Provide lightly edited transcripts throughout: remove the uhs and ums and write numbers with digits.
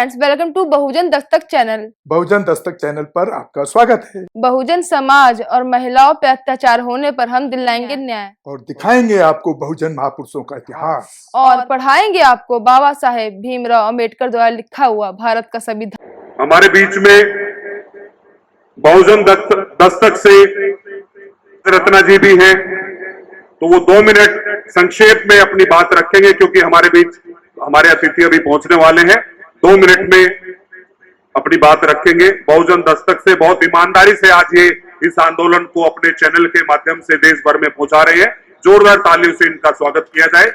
Friends, welcome to Bahujan Dastak channel. Bahujan Dastak channel पर आपका स्वागत है। बहुजन समाज और महिलाओं पे अत्याचार होने पर हम दिलाएंगे न्याय और दिखाएंगे आपको बहुजन महापुरुषों का इतिहास और पढ़ाएंगे आपको बाबा साहेब भीमराव अंबेडकर द्वारा लिखा हुआ भारत का संविधान। हमारे बीच में बहुजन दस्तक से रत्ना जी भी हैं, तो वो 2 मिनट संक्षेप में अपनी बात रखेंगे क्योंकि हमारे बीच हमारे अतिथि अभी पहुंचने वाले हैं। 2 मिनट में अपनी बात रखेंगे। बहुजन दस्तक से बहुत ईमानदारी से आज ये इस आंदोलन को अपने चैनल के माध्यम से देश भर में पहुंचा रहे हैं। जोरदार तालियों से इनका स्वागत किया जाए।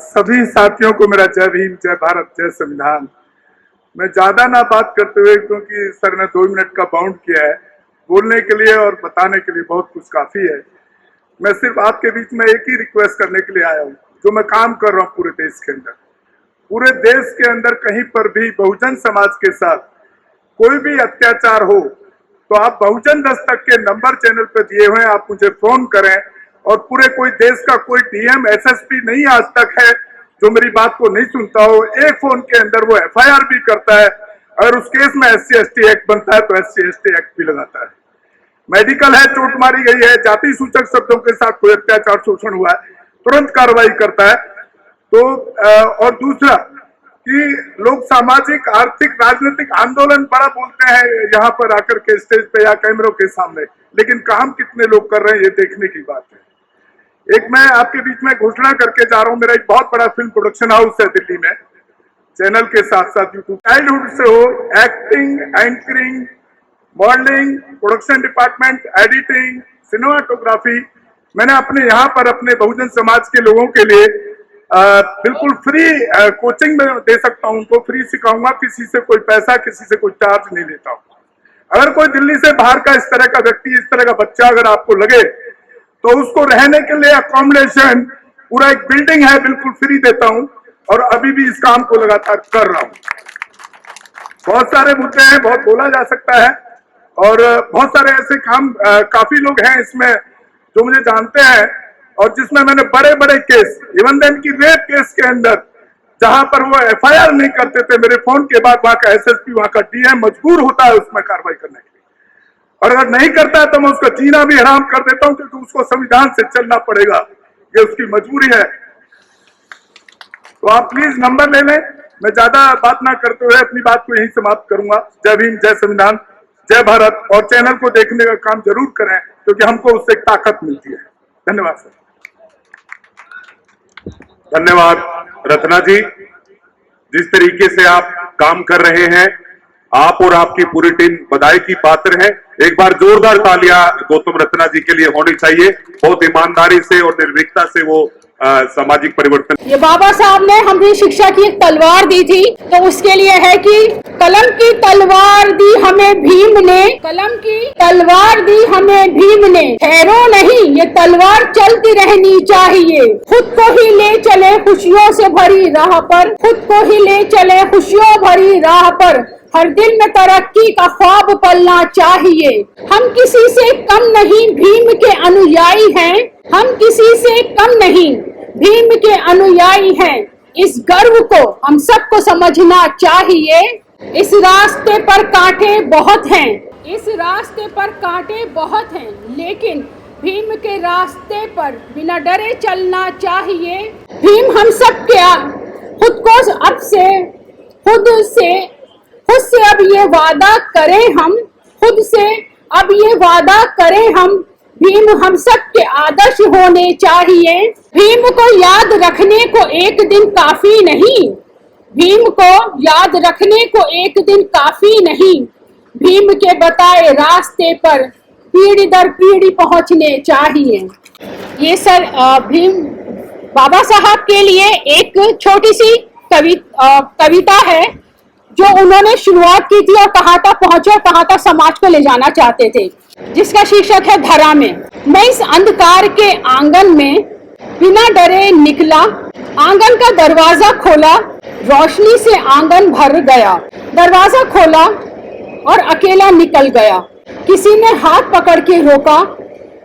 सभी साथियों को मेरा जय भीम, जय भारत, जय संविधान। मैं ज्यादा ना बात करते हुए, क्योंकि सर ने 2 मिनट का बाउंड किया है, बोलने के लिए और बताने के लिए बहुत कुछ काफी है। मैं सिर्फ आपके बीच में एक ही रिक्वेस्ट करने के लिए आया हूँ, जो मैं काम कर रहा हूँ पूरे देश के अंदर। पूरे देश के अंदर कहीं पर भी बहुजन समाज के साथ कोई भी अत्याचार हो तो आप बहुजन दस्तक के नंबर चैनल पर दिए हुए हैं, आप मुझे फोन करें। और पूरे कोई देश का कोई डीएम एसएसपी नहीं आज तक है जो मेरी बात को नहीं सुनता हो। एक फोन के अंदर वो एफआईआर भी करता है। अगर उस केस में SC/ST एक्ट बनता है तो SC/ST एक्ट भी लगाता है। मेडिकल है, चोट मारी गई है, जाति सूचक शब्दों के साथ कोई अत्याचार शोषण हुआ है, तुरंत कार्रवाई करता है। तो और दूसरा कि लोग सामाजिक, आर्थिक, राजनीतिक आंदोलन बड़ा बोलते हैं यहाँ पर आकर के स्टेज पे या कैमरों के सामने, लेकिन काम कितने लोग कर रहे हैं ये देखने की बात है। एक मैं आपके बीच में घोषणा करके जा रहा हूँ, मेरा एक बहुत बड़ा फिल्म प्रोडक्शन हाउस है दिल्ली में, चैनल के साथ साथ यूट्यूब। चाइल्डहुड से हो, acting, anchoring, modelling, production department, editing, cinematography, मैंने अपने यहाँ पर अपने बहुजन समाज के लोगों के लिए बिल्कुल फ्री कोचिंग में दे सकता हूँ, उनको फ्री सिखाऊंगा, किसी से कोई पैसा, किसी से कोई चार्ज नहीं लेता हूँ। अगर कोई दिल्ली से बाहर का इस तरह का व्यक्ति, इस तरह का बच्चा अगर आपको लगे तो उसको रहने के लिए अकोमोडेशन, पूरा एक बिल्डिंग है, बिल्कुल फ्री देता हूँ। और अभी भी इस काम को लगातार कर रहा हूँ। बहुत सारे मुद्दे हैं, बहुत बोला जा सकता है और बहुत सारे ऐसे काम, काफी लोग हैं इसमें जो मुझे जानते हैं और जिसमें मैंने बड़े बड़े केस, इवन देन की रेप केस के अंदर जहां पर वो एफआईआर नहीं करते थे, मेरे फोन के बाद वहां का एसएसपी, वहां का डीएम मजबूर होता है उसमें कार्रवाई करने के लिए। और अगर नहीं करता है तो मैं उसका जीना भी हराम कर देता हूं, क्योंकि उसको संविधान से चलना पड़ेगा, ये उसकी मजबूरी है। तो आप प्लीज नंबर ले लें। मैं ज्यादा बात ना करते हुए अपनी बात को यहीं समाप्त करूंगा। जय भीम, जय संविधान, जय भारत। और चैनल को देखने का काम जरूर करें, क्योंकि हमको उससे ताकत मिलती है। धन्यवाद सर। धन्यवाद रत्ना जी। जिस तरीके से आप काम कर रहे हैं, आप और आपकी पूरी टीम बधाई की पात्र है। एक बार जोरदार तालियां गौतम रत्ना जी के लिए होनी चाहिए। बहुत ईमानदारी से और निर्भीकता से वो सामाजिक परिवर्तन। ये बाबा साहब ने हमें शिक्षा की एक तलवार दी थी, तो उसके लिए है कि कलम की तलवार दी हमें भीम ने, कलम की तलवार दी हमें भीम ने, ठहरो नहीं ये तलवार चलती रहनी चाहिए। खुद को ही ले चले खुशियों से भरी राह पर, खुद को ही ले चले खुशियों भरी राह पर, हर दिल में तरक्की का ख्वाब पलना चाहिए। हम किसी से कम नहीं भीम के अनुयायी हैं, हम किसी से कम नहीं भीम के अनुयायी हैं। इस गर्व को हम सबको समझना चाहिए। इस रास्ते पर कांटे बहुत हैं, इस रास्ते पर कांटे बहुत हैं, लेकिन भीम के रास्ते पर बिना डरे चलना चाहिए। भीम हम सब क्या खुद को अब से खुद से अब ये वादा करें हम, खुद से अब ये वादा करें हम, भीम हम सब के आदर्श होने चाहिए। भीम को याद रखने को एक दिन काफी नहीं, भीम को याद रखने को एक दिन काफी नहीं, भीम के बताए रास्ते पर पीढ़ी दर पीढ़ी पहुंचने चाहिए। ये सर भीम बाबा साहब के लिए एक छोटी सी कविता है जो उन्होंने शुरुआत की थी और कहाँ तक पहुंचे और कहाँ तक समाज को ले जाना चाहते थे, जिसका शीर्षक है धरा में। मैं इस अंधकार के आंगन में बिना डरे निकला, आंगन का दरवाजा खोला, रोशनी से आंगन भर गया। दरवाजा खोला और अकेला निकल गया। किसी ने हाथ पकड़ के रोका,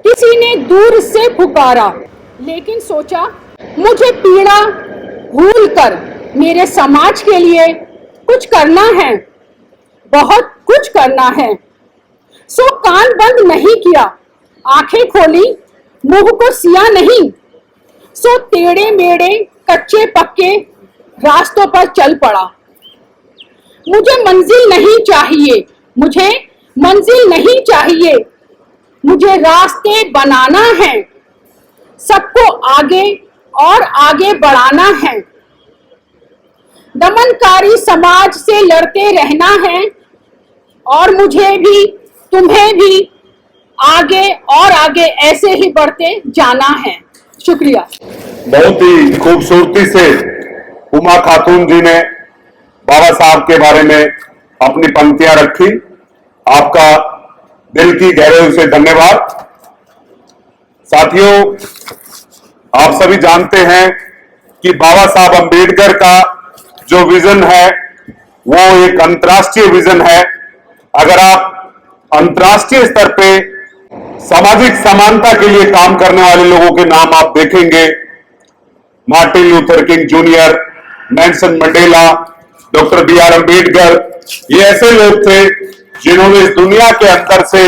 किसी ने दूर से पुकारा, लेकिन सोचा मुझे पीड़ा भूलकर मेरे समाज के लिए कुछ करना है, बहुत कुछ करना है। सो कान बंद नहीं किया, आंखें खोली, मुंह को सिया नहीं। सो टेढ़े मेढ़े कच्चे पक्के रास्तों पर चल पड़ा। मुझे मंजिल नहीं चाहिए, मुझे मंजिल नहीं चाहिए, मुझे रास्ते बनाना है, सबको आगे और आगे बढ़ाना है। दमनकारी समाज से लड़ते रहना है और मुझे भी तुम्हें भी आगे और आगे ऐसे ही बढ़ते जाना है। शुक्रिया। बहुत ही खूबसूरती से उमा खातून जी ने बाबा साहब के बारे में अपनी पंक्तियां रखी। आपका दिल की गहराई से धन्यवाद। साथियों, आप सभी जानते हैं कि बाबा साहब अंबेडकर का जो विजन है वो एक अंतर्राष्ट्रीय विजन है। अगर आप अंतर्राष्ट्रीय स्तर पे सामाजिक समानता के लिए काम करने वाले लोगों के नाम आप देखेंगे, Martin Luther King junior, Nelson Mandela, doctor B R. Ambedkar, ये ऐसे लोग थे जिन्होंने इस दुनिया के अंदर से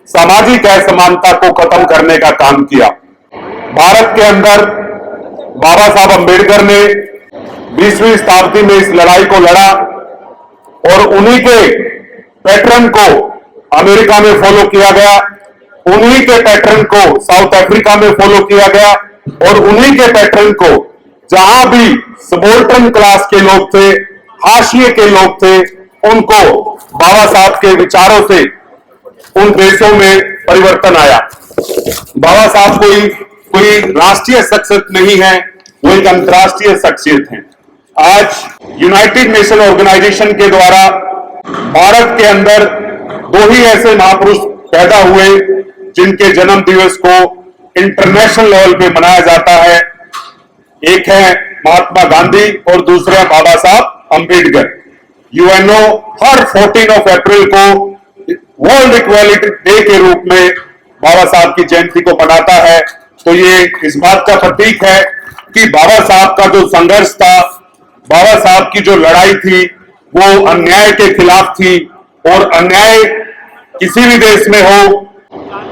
सामाजिक असमानता को खत्म करने का काम किया। भारत के अंदर बाबा साहब अंबेडकर ने 20वीं शताब्दी में इस लड़ाई को लड़ा और उन्हीं के पैटर्न को अमेरिका में फॉलो किया गया, उन्हीं के पैटर्न को साउथ अफ्रीका में फॉलो किया गया और उन्हीं के पैटर्न को जहां भी सबॉर्डन क्लास के लोग थे, हाशिए के लोग थे, उनको बाबा साहब के विचारों से उन देशों में परिवर्तन आया। बाबा साहब कोई राष्ट्रीय शख्सियत नहीं है, वो एक अंतर्राष्ट्रीय शख्सियत है। आज यूनाइटेड नेशन ऑर्गेनाइजेशन के द्वारा भारत के अंदर दो ही ऐसे महापुरुष पैदा हुए जिनके जन्म दिवस को इंटरनेशनल लेवल पे मनाया जाता है। एक है महात्मा गांधी और दूसरा बाबा साहब अंबेडकर। यूएनओ हर 14 अप्रैल को वर्ल्ड इक्वालिटी डे के रूप में बाबा साहब की जयंती को मनाता है। तो ये इस बात का प्रतीक है कि बाबा साहब का जो संघर्ष था, बाबा साहब की जो लड़ाई थी, वो अन्याय के खिलाफ थी और अन्याय किसी भी देश में हो,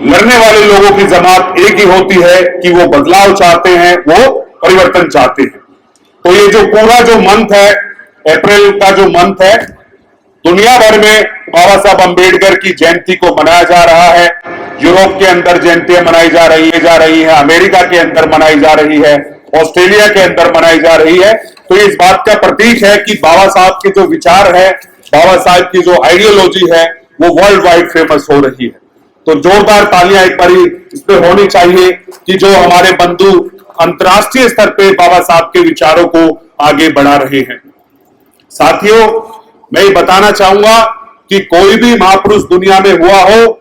लड़ने वाले लोगों की जमात एक ही होती है कि वो बदलाव चाहते हैं, वो परिवर्तन चाहते हैं। तो ये जो पूरा जो मंथ है, अप्रैल का जो मंथ है, दुनिया भर में बाबा साहब अंबेडकर की जयंती को मनाया जा रहा है। यूरोप के अंदर जयंतियां मनाई जा रही है, अमेरिका के अंदर मनाई जा रही है, ऑस्ट्रेलिया के अंदर मनाई जा रही है। तो इस बात का प्रतीक है कि बाबा साहब के जो विचार है, बाबा साहब की जो आइडियोलॉजी है, वो वर्ल्ड वाइड फेमस हो रही है। तो जोरदार तालियां एक बारी इस पे होनी चाहिए कि जो हमारे बंधु अंतर्राष्ट्रीय स्तर पे बाबा साहब के विचारों को आगे बढ़ा रहे हैं। साथियों, मैं ये बताना चाहूंगा कि कोई भी महापुरुष दुनिया में हुआ हो,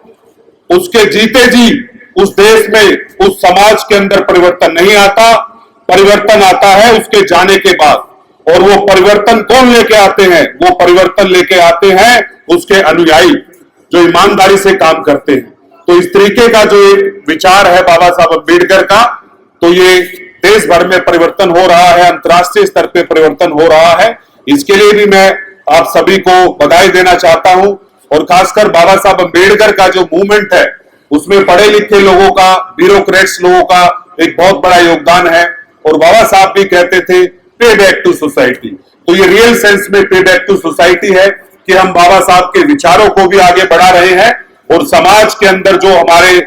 उसके जीते जी उस देश में, उस समाज के अंदर परिवर्तन नहीं आता। परिवर्तन आता है उसके जाने के बाद। और वो परिवर्तन कौन लेके आते हैं? वो परिवर्तन लेके आते हैं उसके अनुयायी जो ईमानदारी से काम करते हैं। तो इस तरीके का जो एक विचार है बाबा साहब अम्बेडकर का, तो ये देश भर में परिवर्तन हो रहा है, अंतर्राष्ट्रीय स्तर पे परिवर्तन हो रहा है। इसके लिए भी मैं आप सभी को बधाई देना चाहता हूं। और खासकर बाबा साहब अम्बेडकर का जो मूवमेंट है, उसमें पढ़े लिखे लोगों का, ब्यूरोक्रेट्स लोगों का एक बहुत बड़ा योगदान है। और बाबा साहब भी कहते थे पे बैक टू सोसाइटी। तो ये रियल सेंस में पे बैक टू सोसाइटी है कि हम बाबा साहब के विचारों को भी आगे बढ़ा रहे हैं और समाज के अंदर जो हमारे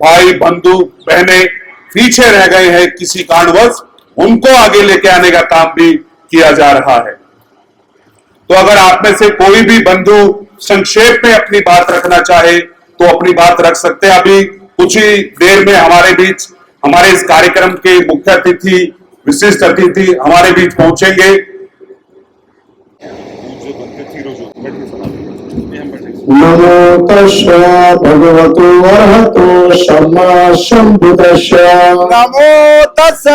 भाई बंधु बहनें पीछे रह गए हैं किसी कारणवश, उनको आगे लेके आने का काम भी किया जा रहा है। तो अगर आप में से कोई भी बंधु संक्षेप में अपनी बात रखना चाहे तो अपनी बात रख सकते हैं। अभी कुछ ही देर में हमारे बीच, हमारे इस कार्यक्रम के मुख्य अतिथि, विशिष्ट अतिथि हमारे बीच पहुंचेंगे। नमो तस्स भगवतो अरहतो सम्मा सम्बुद्धस्स। नमो तस्स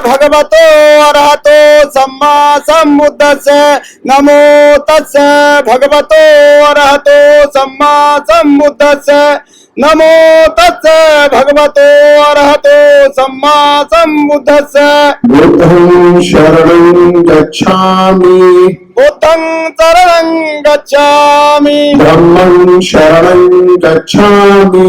भगवतो अरहतो सम्मा सम्बुद्धस्स। नमो तस्स भगवतो अरहतो सम्मा सम्बुद्धस्स। नमो तस्स भगवतो अरहतो सम्मा सम्बुद्धस्स। बुद्धं शरणं गच्छामि बुद्धं शरणं गच्छामि धम्मं शरणं गच्छामि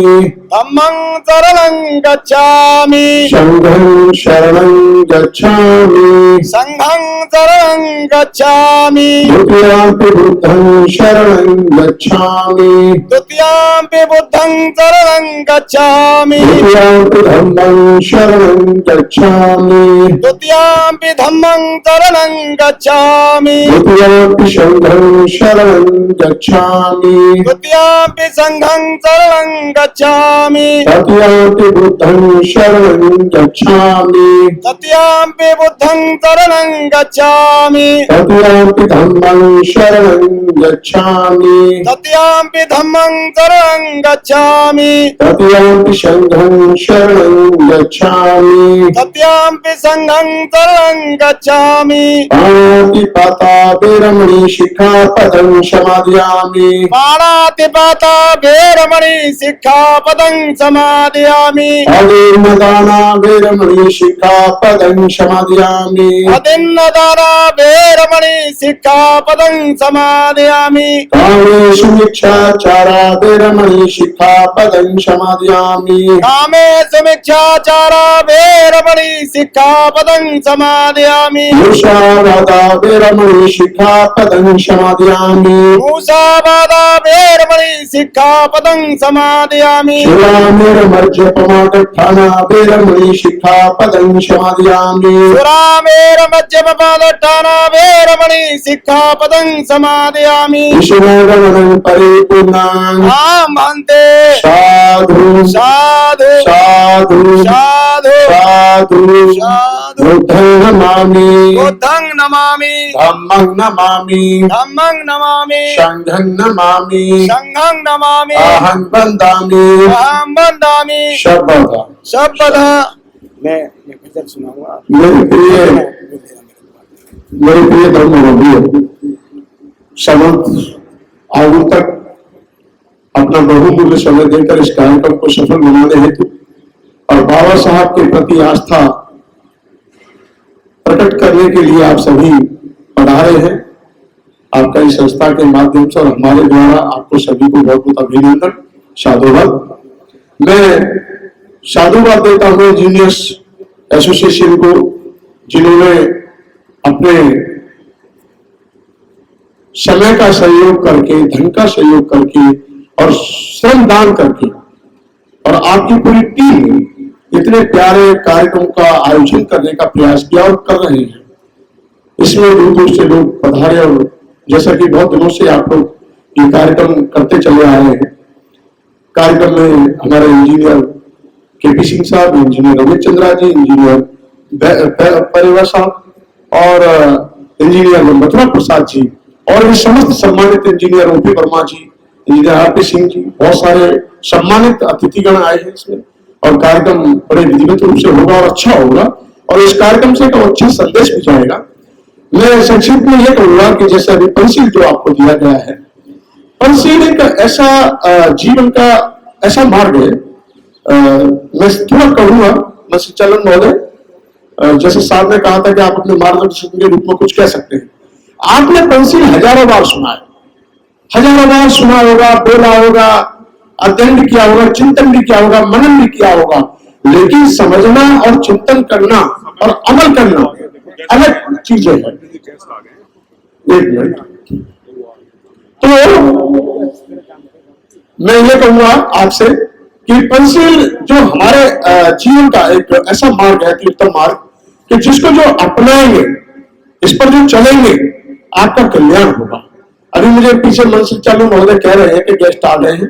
धम्मं शरणं गच्छामि संघं शरणं गच्छामि संघं शरणं गच्छामि द्वितीयाम्पि बुद्धं शरणं गच्छामि द्वितीयाम्पि बुद्धं शरणं गच्छामि तृतीयाम्पि धम्मं शरणं गच्छामि द्वितीयाम्पि धम्मं शरणं गच्छामि तृतीयाम्पि संघं शरणं गच्छामि द्वितीयाम्पि संघं शरणं गच्छामि तृतीयाम्पि बुद्धं शरणं गच्छामि तृतीयाम्पि बुद्धं शरणं गच्छामि तृतीयाम्पि धम्मं शरणं गच्छामि तृतीयाम्पि धम्मं शरणं गच्छामि तृतीयाम्पि संघं शरणं गच्छामि तृतीयाम्पि संघं शरणं गच्छामि पाणातिपाता वेरमणि शिक्षापदं समादयामि पाणातिपाता वेरमणि शिक्षापदं समादयामि अदिन्नदाना वेरमणि शिक्षापदं समादयामि अदिन्नदाना वेरमणि शिक्षापदं समादयामि कामेषु मिच्छाचारा वेरमणि शिक्षापदं समादयामि कामेषु मिच्छाचारा वेरमणि शिक्षापदं समादयामि मूषावादा वेरमणि शिक्षापदं समादयामि मूषावादा वेरमणि शिक्षापदं समादयामि शिलामेरमर्जपमादठाना वेरमणि शिक्षापदं समादयामि सुरामेरमज्जपमादट्ठाना वेरमणि शिक्षापदं समादयामि विष्णुगणं परिपूर्णां आं भन्ते साधु साधु साधु साधु साधु साधु बुद्धं नमामि बुद्धं नमामि धम्मं नमामि धम्मं नमामि संघं नमामि संघं नमामि अहं वन्दामि अहं वन्दामि शब्दः। शब्दः। मैं भजन सुनाऊंगा। मेरे प्रिय धर्मबंधुओं, समस्त आगुन तक अपना बहुमूल्य समय देकर इस कार्यक्रम को सफल बनाने हेतु और बाबा साहब के प्रति आस्था प्रकट करने के लिए आप सभी पधारे हैं। आपका इस संस्था के माध्यम से और हमारे द्वारा आपको सभी को बहुत बहुत अभिनंदन, साधुवाद। मैं साधुवाद देता हूँ इंजीनियर्स एसोसिएशन को, जिन्होंने अपने समय का सहयोग करके, धन का सहयोग करके और श्रम दान करके और आपकी पूरी टीम ने इतने प्यारे कार्यक्रम का आयोजन करने का प्रयास किया और कर रहे हैं। इसमें दूर दूर से लोग पधारे और जैसा कि बहुत दिनों से आप लोग ये कार्यक्रम करते चले आ रहे हैं। कार्यक्रम में हमारे इंजीनियर केपी सिंह साहब, इंजीनियर रमेश चंद्रा जी, इंजीनियर परिवार साहब और इंजीनियर मथुरा प्रसाद जी और भी समस्त सम्मानित इंजीनियर ओपी वर्मा जी, इंजीनियर आरपी सिंह जी, बहुत सारे सम्मानित अतिथिगण आए हैं इसमें। और कार्यक्रम बड़े विधिवत रूप से होगा और अच्छा होगा और इस कार्यक्रम से एक अच्छा संदेश भी जाएगा। मैं संक्षिप्त में यह कहूंगा कि जैसे अभी पंचशील जो आपको दिया गया है, पंचशील एक ऐसा जीवन का ऐसा मार्ग है। मैं थोड़ा कहूंगा मत्स्यचलन महोदय, जैसे साहब ने कहा था कि आप अपने मार्गदर्शन के रूप में कुछ कह सकते हैं। आपने पंचशील हजारों बार सुना है, हजारों बार सुना होगा, बोला होगा, अध्ययन भी किया होगा, चिंतन भी किया होगा, मनन भी किया होगा, लेकिन समझना और चिंतन करना और अमल करना अलग चीजें हैं। एक मिनट, तो मैं ये कहूंगा आपसे कि पंचशील जो हमारे जीवन का एक ऐसा मार्ग है, तीर्थम मार्ग, कि जिसको जो अपनाएंगे, इस पर जो चलेंगे, आपका कल्याण होगा। अभी मुझे पीछे मन से चालू महोदय कह रहे हैं कि गेस्ट आ गए हैं,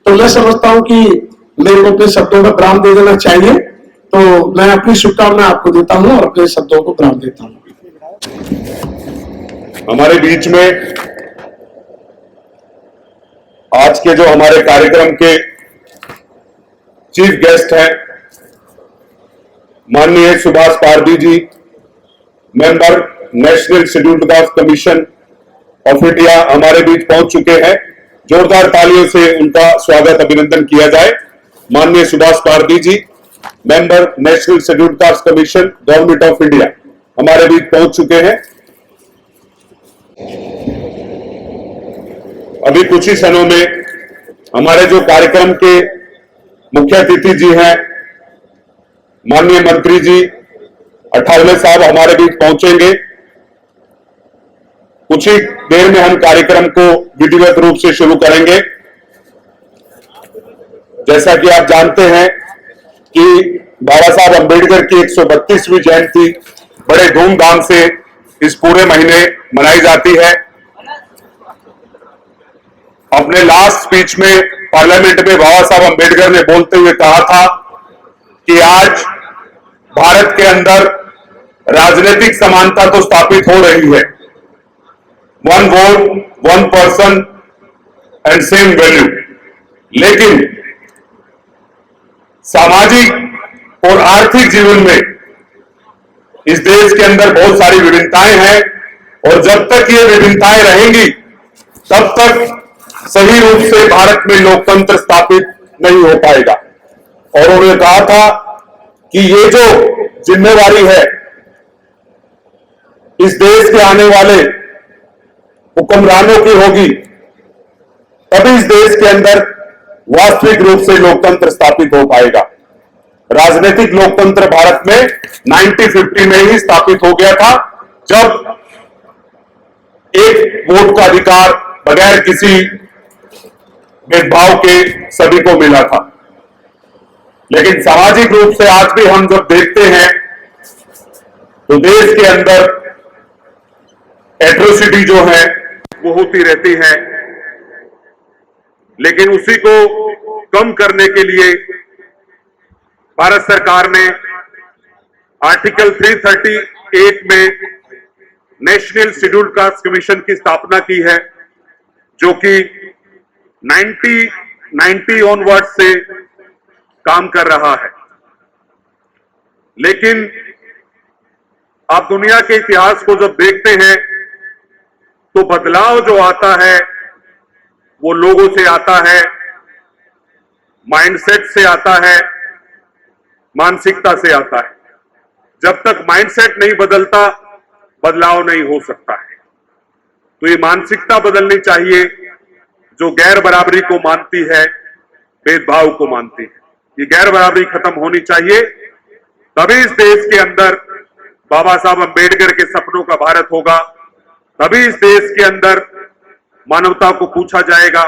तो मैं समझता हूं कि मेरे को अपने शब्दों का विराम दे देना चाहिए। तो मैं अपनी शुभकामना आपको देता हूं और अपने शब्दों को विराम देता हूं। हमारे बीच में आज के जो हमारे कार्यक्रम के चीफ गेस्ट हैं, माननीय Subhash Pardi ji, member national scheduled caste commission of India हमारे बीच पहुंच चुके हैं। जोरदार तालियों से उनका स्वागत अभिनंदन किया जाए। माननीय Subhash Pardi ji, member national scheduled caste commission government of India हमारे बीच पहुंच चुके हैं। अभी कुछ ही क्षणों में हमारे जो कार्यक्रम के मुख्य अतिथि जी हैं, माननीय मंत्री जी अठावले साहब हमारे बीच पहुंचेंगे। कुछ ही देर में हम कार्यक्रम को विधिवत रूप से शुरू करेंगे। जैसा कि आप जानते हैं कि बाबा साहब अंबेडकर की 132वीं जयंती बड़े धूमधाम से इस पूरे महीने मनाई जाती है। अपने लास्ट स्पीच में पार्लियामेंट में बाबा साहब अंबेडकर ने बोलते हुए कहा था कि आज भारत के अंदर राजनीतिक समानता तो स्थापित हो रही है, one vote one person and same value, लेकिन सामाजिक और आर्थिक जीवन में इस देश के अंदर बहुत सारी विभिन्नताएं हैं और जब तक ये विभिन्नताएं रहेंगी तब तक सही रूप से भारत में लोकतंत्र स्थापित नहीं हो पाएगा। और उन्होंने कहा था कि ये जो जिम्मेवारी है इस देश के आने वाले हुक्मरानों की होगी, तभी इस देश के अंदर वास्तविक रूप से लोकतंत्र स्थापित हो पाएगा। राजनीतिक लोकतंत्र भारत में 1950 में ही स्थापित हो गया था, जब एक वोट का अधिकार बगैर किसी भेदभाव के सभी को मिला था। लेकिन सामाजिक रूप से आज भी हम जब देखते हैं तो देश के अंदर एट्रोसिटी जो है वो होती रहती है, लेकिन उसी को कम करने के लिए भारत सरकार ने आर्टिकल 338 में नेशनल शेड्यूल्ड कास्ट कमीशन की स्थापना की है, जो कि 1990 ऑनवर्ड से काम कर रहा है। लेकिन आप दुनिया के इतिहास को जब देखते हैं तो बदलाव जो आता है वो लोगों से आता है, माइंडसेट से आता है, मानसिकता से आता है। जब तक माइंडसेट नहीं बदलता बदलाव नहीं हो सकता है। तो ये मानसिकता बदलनी चाहिए जो गैर बराबरी को मानती है, भेदभाव को मानती है। ये गैर बराबरी खत्म होनी चाहिए, तभी इस देश के अंदर बाबा साहब अंबेडकर के सपनों का भारत होगा, तभी इस देश के अंदर मानवता को पूछा जाएगा।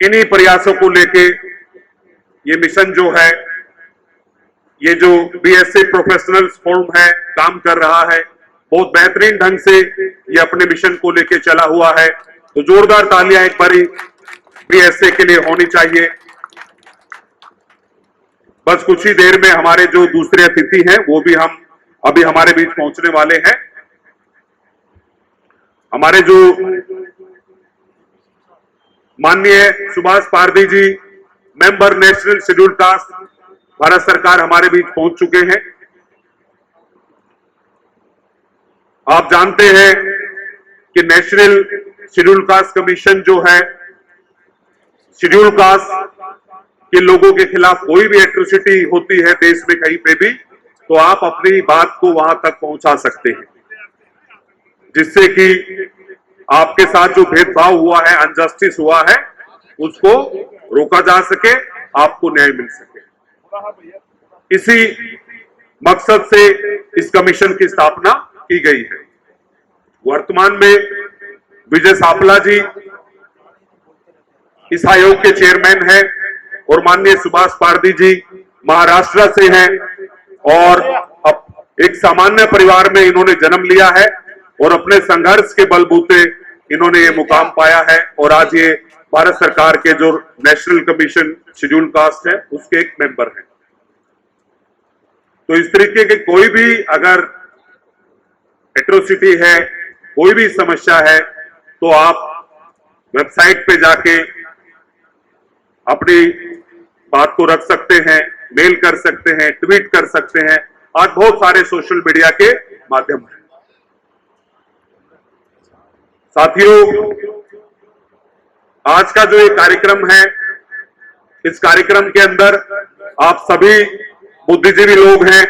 इन्हीं प्रयासों को लेके ये मिशन जो है, ये जो बीएसए प्रोफेशनल्स फोरम है, काम कर रहा है, बहुत बेहतरीन ढंग से ये अपने मिशन को लेके चला हुआ है। तो जोरदार तालियां एक बारी बीएसए के लिए होनी चाहिए। बस कुछ ही देर में हमारे जो दूसरे अतिथि हैं वो भी हम अभी हमारे बीच पहुंचने वाले हैं। हमारे जो माननीय Subhash Pardi ji, member national scheduled caste, Bharat सरकार हमारे बीच पहुंच चुके हैं। आप जानते हैं कि नेशनल शेड्यूल्ड कास्ट कमीशन जो है, शेड्यूल्ड कास्ट के लोगों के खिलाफ कोई भी एट्रोसिटी होती है देश में कहीं पे भी, तो आप अपनी बात को वहां तक पहुंचा सकते हैं, जिससे कि आपके साथ जो भेदभाव हुआ है, अनजस्टिस हुआ है, उसको रोका जा सके, आपको न्याय मिल सके। इसी मकसद से इस कमीशन की स्थापना की गई है। वर्तमान में विजय सापला जी इस आयोग के चेयरमैन हैं और माननीय सुभाष पारदी जी महाराष्ट्र से हैं और एक सामान्य परिवार में इन्होंने जन्म लिया है और अपने संघर्ष के बलबूते इन्होंने ये मुकाम पाया है और आज ये भारत सरकार के जो नेशनल कमीशन शेड्यूल्ड कास्ट है उसके एक मेंबर हैं। तो इस तरीके के कोई भी अगर एट्रोसिटी है, कोई भी समस्या है, तो आप वेबसाइट पे जाके अपनी बात को रख सकते हैं, मेल कर सकते हैं, ट्वीट कर सकते हैं। आज बहुत सारे सोशल मीडिया के माध्यम हैं। साथियों, आज का जो ये कार्यक्रम है, इस कार्यक्रम के अंदर आप सभी बुद्धिजीवी लोग हैं,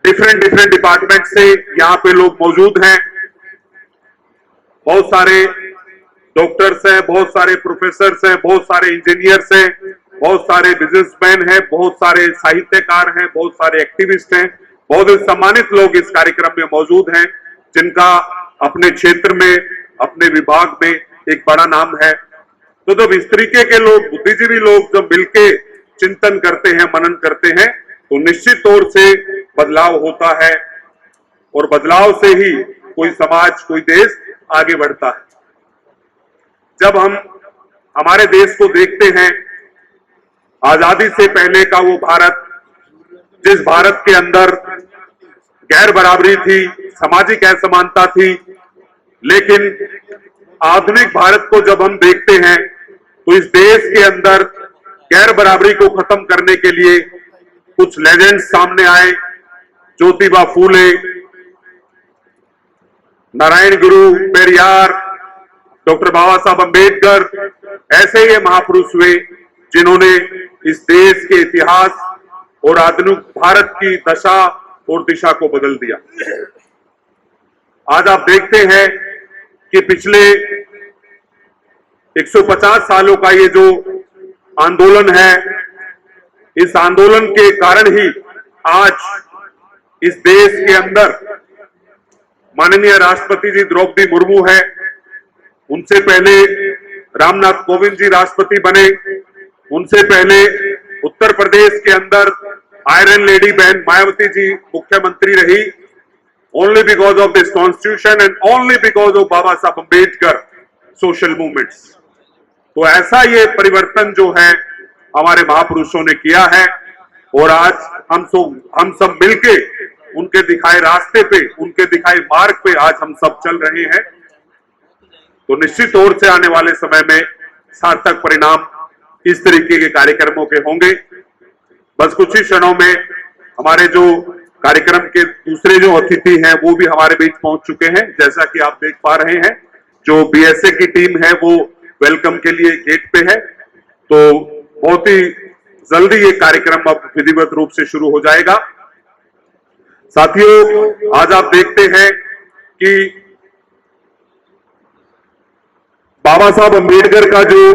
डिफरेंट डिपार्टमेंट से यहाँ पे लोग मौजूद हैं। बहुत सारे डॉक्टर्स हैं, बहुत सारे प्रोफेसर्स हैं, बहुत सारे इंजीनियर्स हैं, बहुत सारे बिजनेसमैन हैं, बहुत सारे साहित्यकार हैं, बहुत सारे एक्टिविस्ट हैं, बहुत ही सम्मानित लोग इस कार्यक्रम में मौजूद हैं, जिनका अपने क्षेत्र में, अपने विभाग में एक बड़ा नाम है। तो जब इस तरीके के लोग, बुद्धिजीवी लोग जब मिलके चिंतन करते हैं, मनन करते हैं, तो निश्चित तौर से बदलाव होता है और बदलाव से ही कोई समाज, कोई देश आगे बढ़ता है। जब हम हमारे देश को देखते हैं, आजादी से पहले का वो भारत, जिस भारत के अंदर गैर बराबरी थी, सामाजिक असमानता थी, लेकिन आधुनिक भारत को जब हम देखते हैं तो इस देश के अंदर गैर बराबरी को खत्म करने के लिए कुछ लेजेंड्स सामने आए। ज्योतिबा फूले, नारायण गुरु, पेरियार, डॉक्टर बाबा साहब अंबेडकर, ऐसे ही महापुरुष हुए जिन्होंने इस देश के इतिहास और आधुनिक भारत की दशा और दिशा को बदल दिया। आज आप देखते हैं कि पिछले 150 सालों का ये जो आंदोलन है, इस आंदोलन के कारण ही आज इस देश के अंदर माननीय राष्ट्रपति जी द्रौपदी मुर्मू है, उनसे पहले रामनाथ कोविंद जी राष्ट्रपति बने, उनसे पहले उत्तर प्रदेश के अंदर आयरन लेडी बहन मायावती जी मुख्यमंत्री रही। Only because of this constitution and only because of Baba Saheb Ambedkar social movements. तो ऐसा ये परिवर्तन जो है हमारे महापुरुषों ने किया है और आज हम सब मिलके उनके दिखाए रास्ते पे, उनके दिखाए मार्ग पे आज हम सब चल रहे हैं। तो निश्चित तौर से आने वाले समय में सार्थक परिणाम इस तरीके के कार्यक्रमों के होंगे। बस कुछ ही क्षणों में हमारे जो कार्यक्रम के दूसरे जो अतिथि हैं वो भी हमारे बीच पहुंच चुके हैं। जैसा कि आप देख पा रहे हैं, जो बीएसए की टीम है वो वेलकम के लिए गेट पे है। तो बहुत ही जल्दी ये कार्यक्रम अब विधिवत रूप से शुरू हो जाएगा। साथियों, आज आप देखते हैं कि बाबा साहब अंबेडकर का जो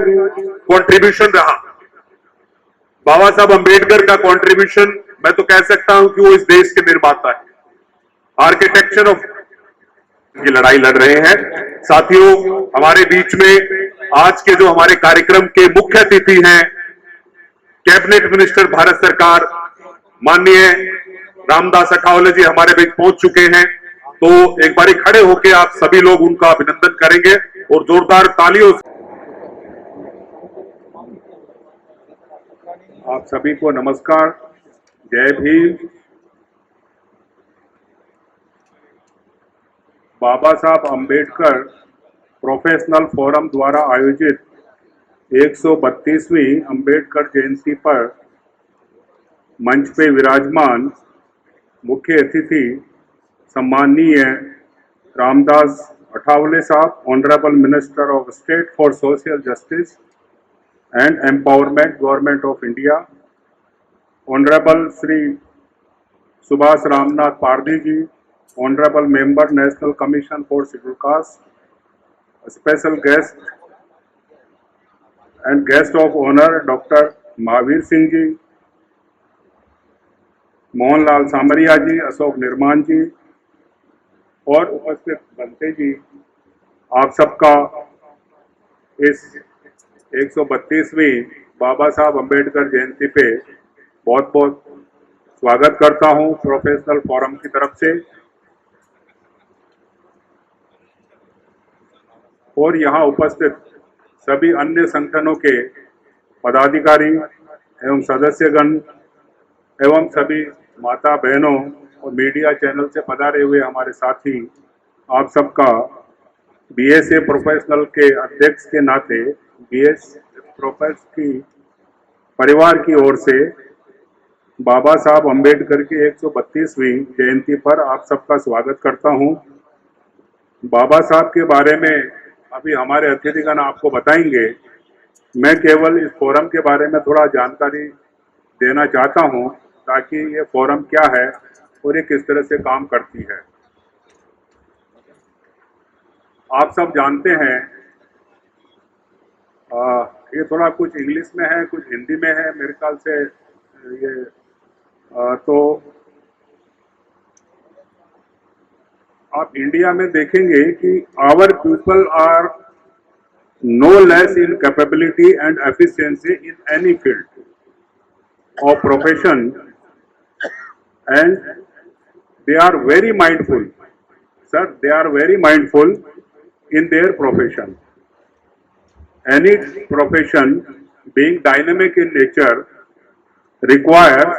कंट्रीब्यूशन रहा, बाबा साहब अंबेडकर का कंट्रीब्यूशन, मैं तो कह सकता हूं कि वो इस देश के निर्माता है, आर्किटेक्चर ऑफ की लड़ाई लड़ रहे हैं। साथियों, हमारे बीच में आज के जो हमारे कार्यक्रम के मुख्य अतिथि हैं, कैबिनेट मिनिस्टर भारत सरकार माननीय रामदास अठावले जी हमारे बीच पहुंच चुके हैं। तो एक बारी खड़े होकर आप सभी लोग उनका अभिनंदन करेंगे और जोरदार तालियों से। आप सभी को नमस्कार, जय भीम। बाबा साहब अंबेडकर प्रोफेशनल फोरम द्वारा आयोजित 132वीं अंबेडकर जयंती पर मंच पे विराजमान मुख्य अतिथि सम्माननीय Ramdas Athawale Saheb, honourable minister of state for social justice and empowerment, government of India, honourable Shri Subhash Ramnath Pardhi ji, honourable member national commission for schedule caste, special guest and guest of honour doctor Mahavir Singh ji, Mohanlal Samaria ji, Ashok Nirman ji और उपस्थित बनते जी, आप सबका इस 132वीं बाबा साहब अंबेडकर जयंती पे बहुत बहुत स्वागत करता हूं प्रोफेशनल फोरम की तरफ से। और यहाँ उपस्थित सभी अन्य संगठनों के पदाधिकारी एवं सदस्यगण एवं सभी माता बहनों और मीडिया चैनल से पधारे हुए हमारे साथी, आप सबका बीएसए प्रोफेशनल के अध्यक्ष के नाते, प्रोफेस की परिवार की ओर से बाबा साहब अंबेडकर की 132वीं जयंती पर आप सबका स्वागत करता हूं। बाबा साहब के बारे में अभी हमारे अतिथिगण आपको बताएंगे। मैं केवल इस फोरम के बारे में थोड़ा जानकारी देना चाहता हूं ताकि ये फोरम क्या है और ये किस तरह से काम करती है। आप सब जानते हैं, ये थोड़ा कुछ इंग्लिश में है, कुछ हिंदी में है मेरे ख्याल से। ये तो आप इंडिया में देखेंगे कि our people are no less in capability and efficiency in any field of profession and they are very mindful, sir, they are very mindful in their profession. Any profession being dynamic in nature requires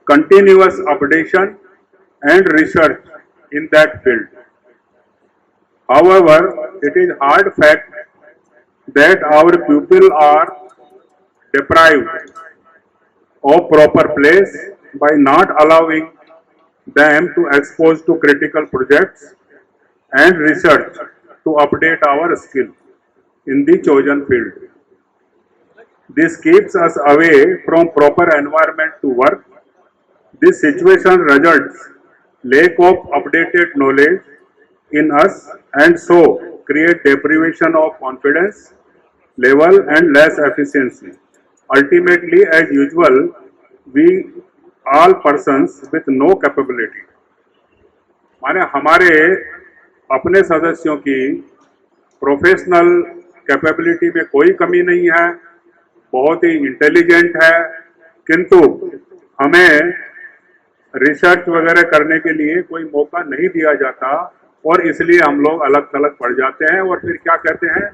continuous updation and research in that field. However, it is hard fact that our people are deprived of proper place by not allowing them to expose to critical projects and research to update our skill in the chosen field. This keeps us away from proper environment to work. This situation results lack of updated knowledge in us and so create deprivation of confidence level and less efficiency. Ultimately, as usual, we all persons with no capability, माने हमारे अपने सदस्यों की professional capability में कोई कमी नहीं है, बहुत ही इंटेलिजेंट है, किंतु हमें रिसर्च वगैरह करने के लिए कोई मौका नहीं दिया जाता और इसलिए हम लोग अलग थलग पड़ जाते हैं और फिर क्या कहते हैं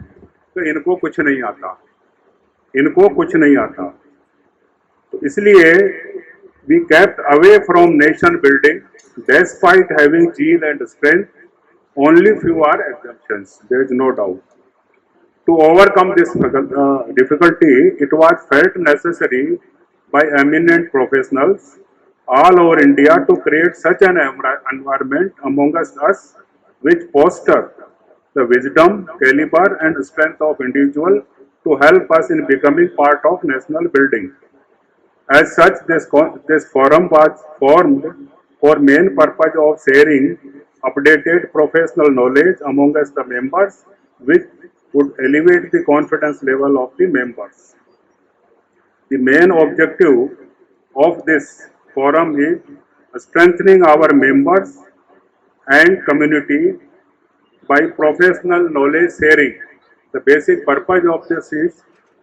तो इनको कुछ नहीं आता, इनको कुछ नहीं आता। तो इसलिए we kept away from nation building despite having zeal and strength. Only few are exemptions, there is no doubt. To overcome this difficulty, it was felt necessary by eminent professionals all over India to create such an environment amongst us which foster the wisdom, caliber and strength of individual to help us in becoming part of national building. As such, this forum was formed for main purpose of sharing updated professional knowledge amongst the members, which would elevate the confidence level of the members. The main objective of this forum is strengthening our members and community by professional knowledge sharing. The basic purpose of this is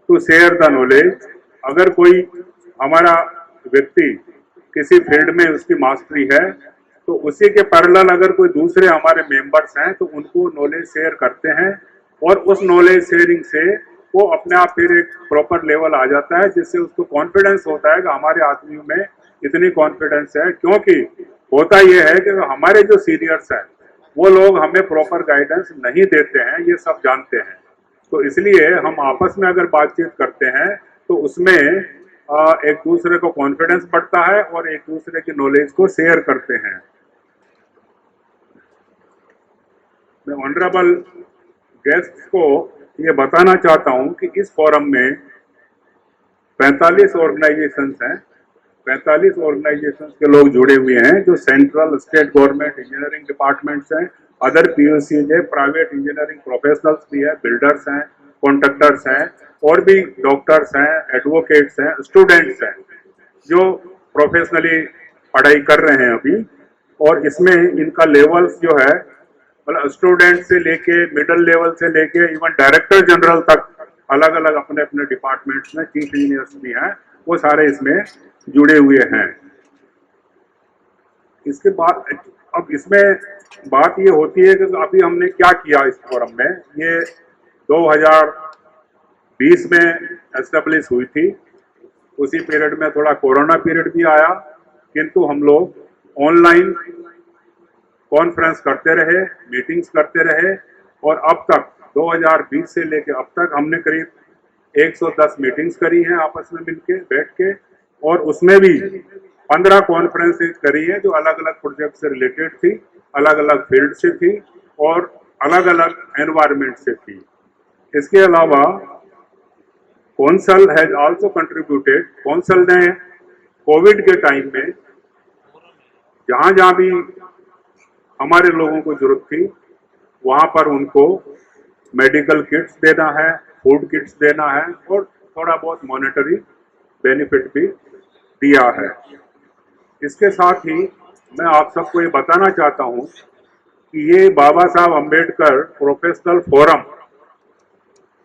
to share the knowledge. अगर कोई हमारा व्यक्ति किसी field में उसकी mastery है तो उसी के पैरेलल अगर कोई दूसरे हमारे मेंबर्स हैं तो उनको नॉलेज शेयर करते हैं और उस नॉलेज शेयरिंग से वो अपने आप फिर एक प्रॉपर लेवल आ जाता है जिससे उसको कॉन्फिडेंस होता है कि हमारे आदमियों में इतनी कॉन्फिडेंस है। क्योंकि होता ये है कि हमारे जो सीनियर्स हैं वो लोग हमें प्रॉपर गाइडेंस नहीं देते हैं, ये सब जानते हैं। तो इसलिए हम आपस में अगर बातचीत करते हैं तो उसमें एक दूसरे को कॉन्फिडेंस बढ़ता है और एक दूसरे की नॉलेज को शेयर करते हैं। मैं ऑनरेबल गेस्ट को ये बताना चाहता हूं कि इस फोरम में 45 ऑर्गेनाइजेशंस हैं, 45 ऑर्गेनाइजेशंस के लोग जुड़े हुए हैं जो central, state government, engineering departments हैं, अदर पीयूसीज है, प्राइवेट इंजीनियरिंग प्रोफेशनल्स भी है, बिल्डर्स हैं, कॉन्ट्रैक्टर्स हैं और भी डॉक्टर्स हैं, एडवोकेट्स हैं, स्टूडेंट्स हैं जो प्रोफेशनली पढ़ाई कर रहे हैं अभी। और इसमें इनका लेवल्स जो है मतलब स्टूडेंट से लेके मिडिल लेवल से लेके इवन डायरेक्टर जनरल तक अलग अलग अपने अपने डिपार्टमेंट्स में चीफ इंजीनियर्स भी हैं, वो सारे इसमें जुड़े हुए हैं। इसके बाद अब इसमें बात ये होती है कि अभी हमने क्या किया इस फोरम में। ये 2020 में एस्टेब्लिश हुई थी, उसी पीरियड में थोड़ा कोरोना पीरियड भी आया, किंतु हम लोग ऑनलाइन कॉन्फ्रेंस करते रहे, मीटिंग्स करते रहे और अब तक 2020 से लेकर अब तक हमने करीब 110 मीटिंग्स करी हैं आपस में मिलके बैठ के, और उसमें भी 15 कॉन्फ्रेंसेज करी है जो अलग अलग प्रोजेक्ट से रिलेटेड थी, अलग अलग फील्ड से थी और अलग अलग एनवायरमेंट से थी। इसके अलावा council has also contributed, council ने कोविड के टाइम में जहां जहां भी हमारे लोगों को जरूरत थी वहां पर उनको मेडिकल किट्स देना है, फूड किट्स देना है और थोड़ा बहुत मॉनेटरी बेनिफिट भी दिया है। इसके साथ ही मैं आप सबको ये बताना चाहता हूं कि ये बाबा साहब अम्बेडकर प्रोफेशनल फोरम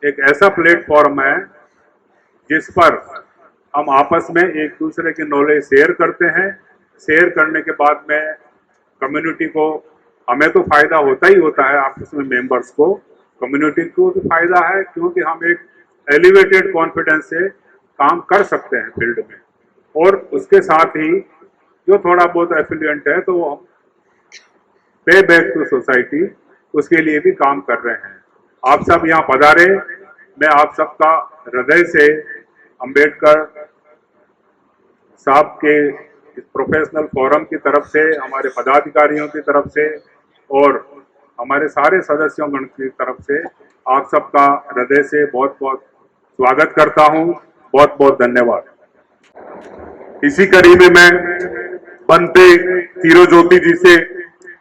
एक ऐसा प्लेटफॉर्म है जिस पर हम आपस में एक दूसरे की नॉलेज शेयर करते हैं। शेयर करने के बाद में कम्युनिटी को, हमें तो फायदा होता ही होता है, आपस में मेंबर्स को, कम्युनिटी को भी फायदा है, क्योंकि हम एक एलिवेटेड कॉन्फिडेंस से काम कर सकते हैं फील्ड में। और उसके साथ ही जो थोड़ा बहुत एफिलिएंट है तो हम पे बैक टू सोसाइटी, उसके लिए भी काम कर रहे हैं। आप सब यहाँ पधारे, मैं आप सबका हृदय से अंबेडकर साहब के इस प्रोफेशनल फोरम की तरफ से, हमारे पदाधिकारियों की तरफ से और हमारे सारे सदस्यों गण की तरफ से आप सबका हृदय से बहुत बहुत स्वागत करता हूं। बहुत बहुत धन्यवाद। इसी कड़ी में मैं बनते तीरो ज्योति जी से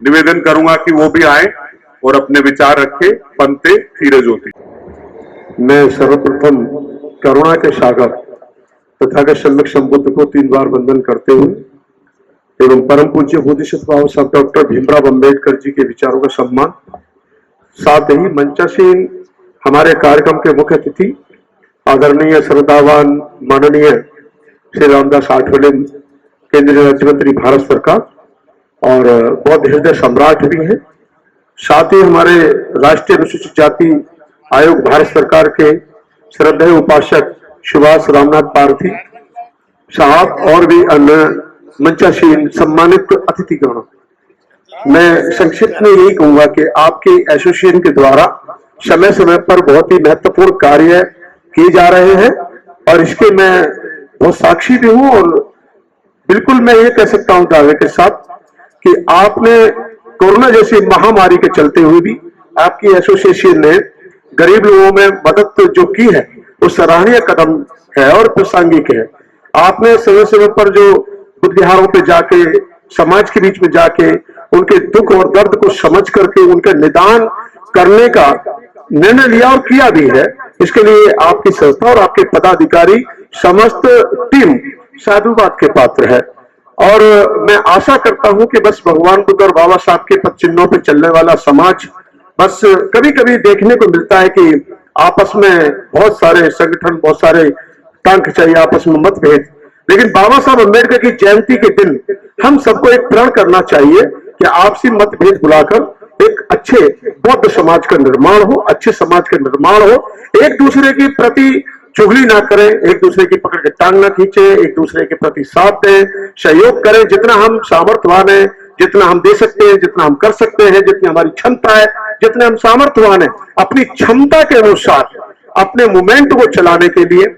निवेदन करूंगा कि वो भी आए और अपने विचार रखें। बनते तीरो ज्योति। मैं सर्वप्रथम करुणा के सागर तथागत सम्यक बुद्ध को 3 बार वंदन करते हुए एवं परम पूज्य बोधिसत्व बाबा साहब डॉक्टर भीमराव अंबेडकर जी के विचारों का सम्मान, साथ ही मंचासीन हमारे कार्यक्रम के मुख्य अतिथि आदरणीय श्रद्धावान माननीय श्री रामदास आठवले केंद्रीय राज्य मंत्री भारत सरकार और बौद्ध हृदय सम्राट भी हैं, साथ ही हमारे राष्ट्रीय अनुसूचित जाति आयोग भारत सरकार के श्रद्धेय उपासक सुभाष रामनाथ पारथी साहब और भी अन्य मंचासीन सम्मानित अतिथिगण। मैं संक्षिप्त में यही कहूंगा कि आपके एसोसिएशन के द्वारा समय समय पर बहुत ही महत्वपूर्ण कार्य किए जा रहे हैं और इसके मैं बहुत साक्षी भी हूं और बिल्कुल मैं ये कह सकता हूं दावे के साथ कि आपने कोरोना जैसी महामारी के चलते हुए भी आपकी एसोसिएशन ने गरीब लोगों में मदद जो की है वो सराहनीय कदम है और प्रासंगिक है। आपने समय समय पर जो बुद्धिहारों पे जाके, समाज के बीच में जाके उनके दुख और दर्द को समझ करके उनका निदान करने का निर्णय लिया और किया भी है। इसके लिए आपकी संस्था और आपके पदाधिकारी समस्त टीम साधुवाद के पात्र है और मैं आशा करता हूं कि बस भगवान बुद्ध और बाबा साहब के पद चिन्हों पर चलने वाला समाज, बस कभी कभी देखने को मिलता है कि आपस में बहुत सारे संगठन, बहुत सारे टांग खिंचाई, आपस में मतभेद, लेकिन बाबा साहब अम्बेडकर की जयंती के दिन हम सबको एक प्रण करना चाहिए कि आपसी मतभेद बुलाकर एक अच्छे बौद्ध समाज का निर्माण हो, अच्छे समाज का निर्माण हो, एक दूसरे के प्रति चुगली ना करें, एक दूसरे की पकड़ के टांग ना खींचे, एक दूसरे के प्रति साथ दें, सहयोग करें। जितना हम सामर्थ्यवान है, जितना हम दे सकते हैं, जितना हम कर सकते हैं, जितनी हमारी क्षमता है, जितने हम सामर्थ्यवान है, अपनी क्षमता के अनुसार अपने मूवमेंट को चलाने के लिए,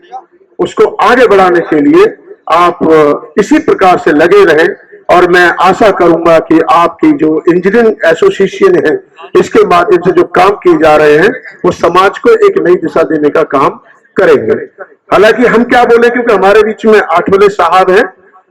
उसको आगे बढ़ाने के लिए आप इसी प्रकार से लगे रहें और मैं आशा करूंगा कि आपकी जो इंजीनियरिंग एसोसिएशन है इसके माध्यम से जो काम किए जा रहे हैं वो समाज को एक नई दिशा देने का काम करेंगे। हालांकि हम क्या बोले, क्योंकि हमारे बीच में आठवले साहब हैं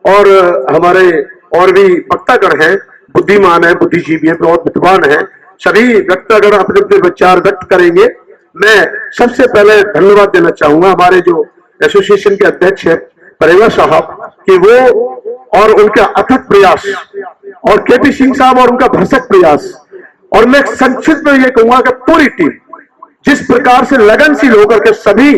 और हमारे और भी वक्तागण हैं, बुद्धिमान है, बुद्धिजीवी है, बहुत विद्वान है, सभी वक्तागण अपने अपने विचार व्यक्त करेंगे। मैं सबसे पहले धन्यवाद देना चाहूंगा हमारे जो एसोसिएशन के अध्यक्ष है परेवा साहब कि वो और उनका अथक प्रयास और केपी सिंह साहब और उनका भरसक प्रयास, और मैं संक्षिप्त में ये कहूंगा कि पूरी टीम जिस प्रकार से लगनशील होकर के सभी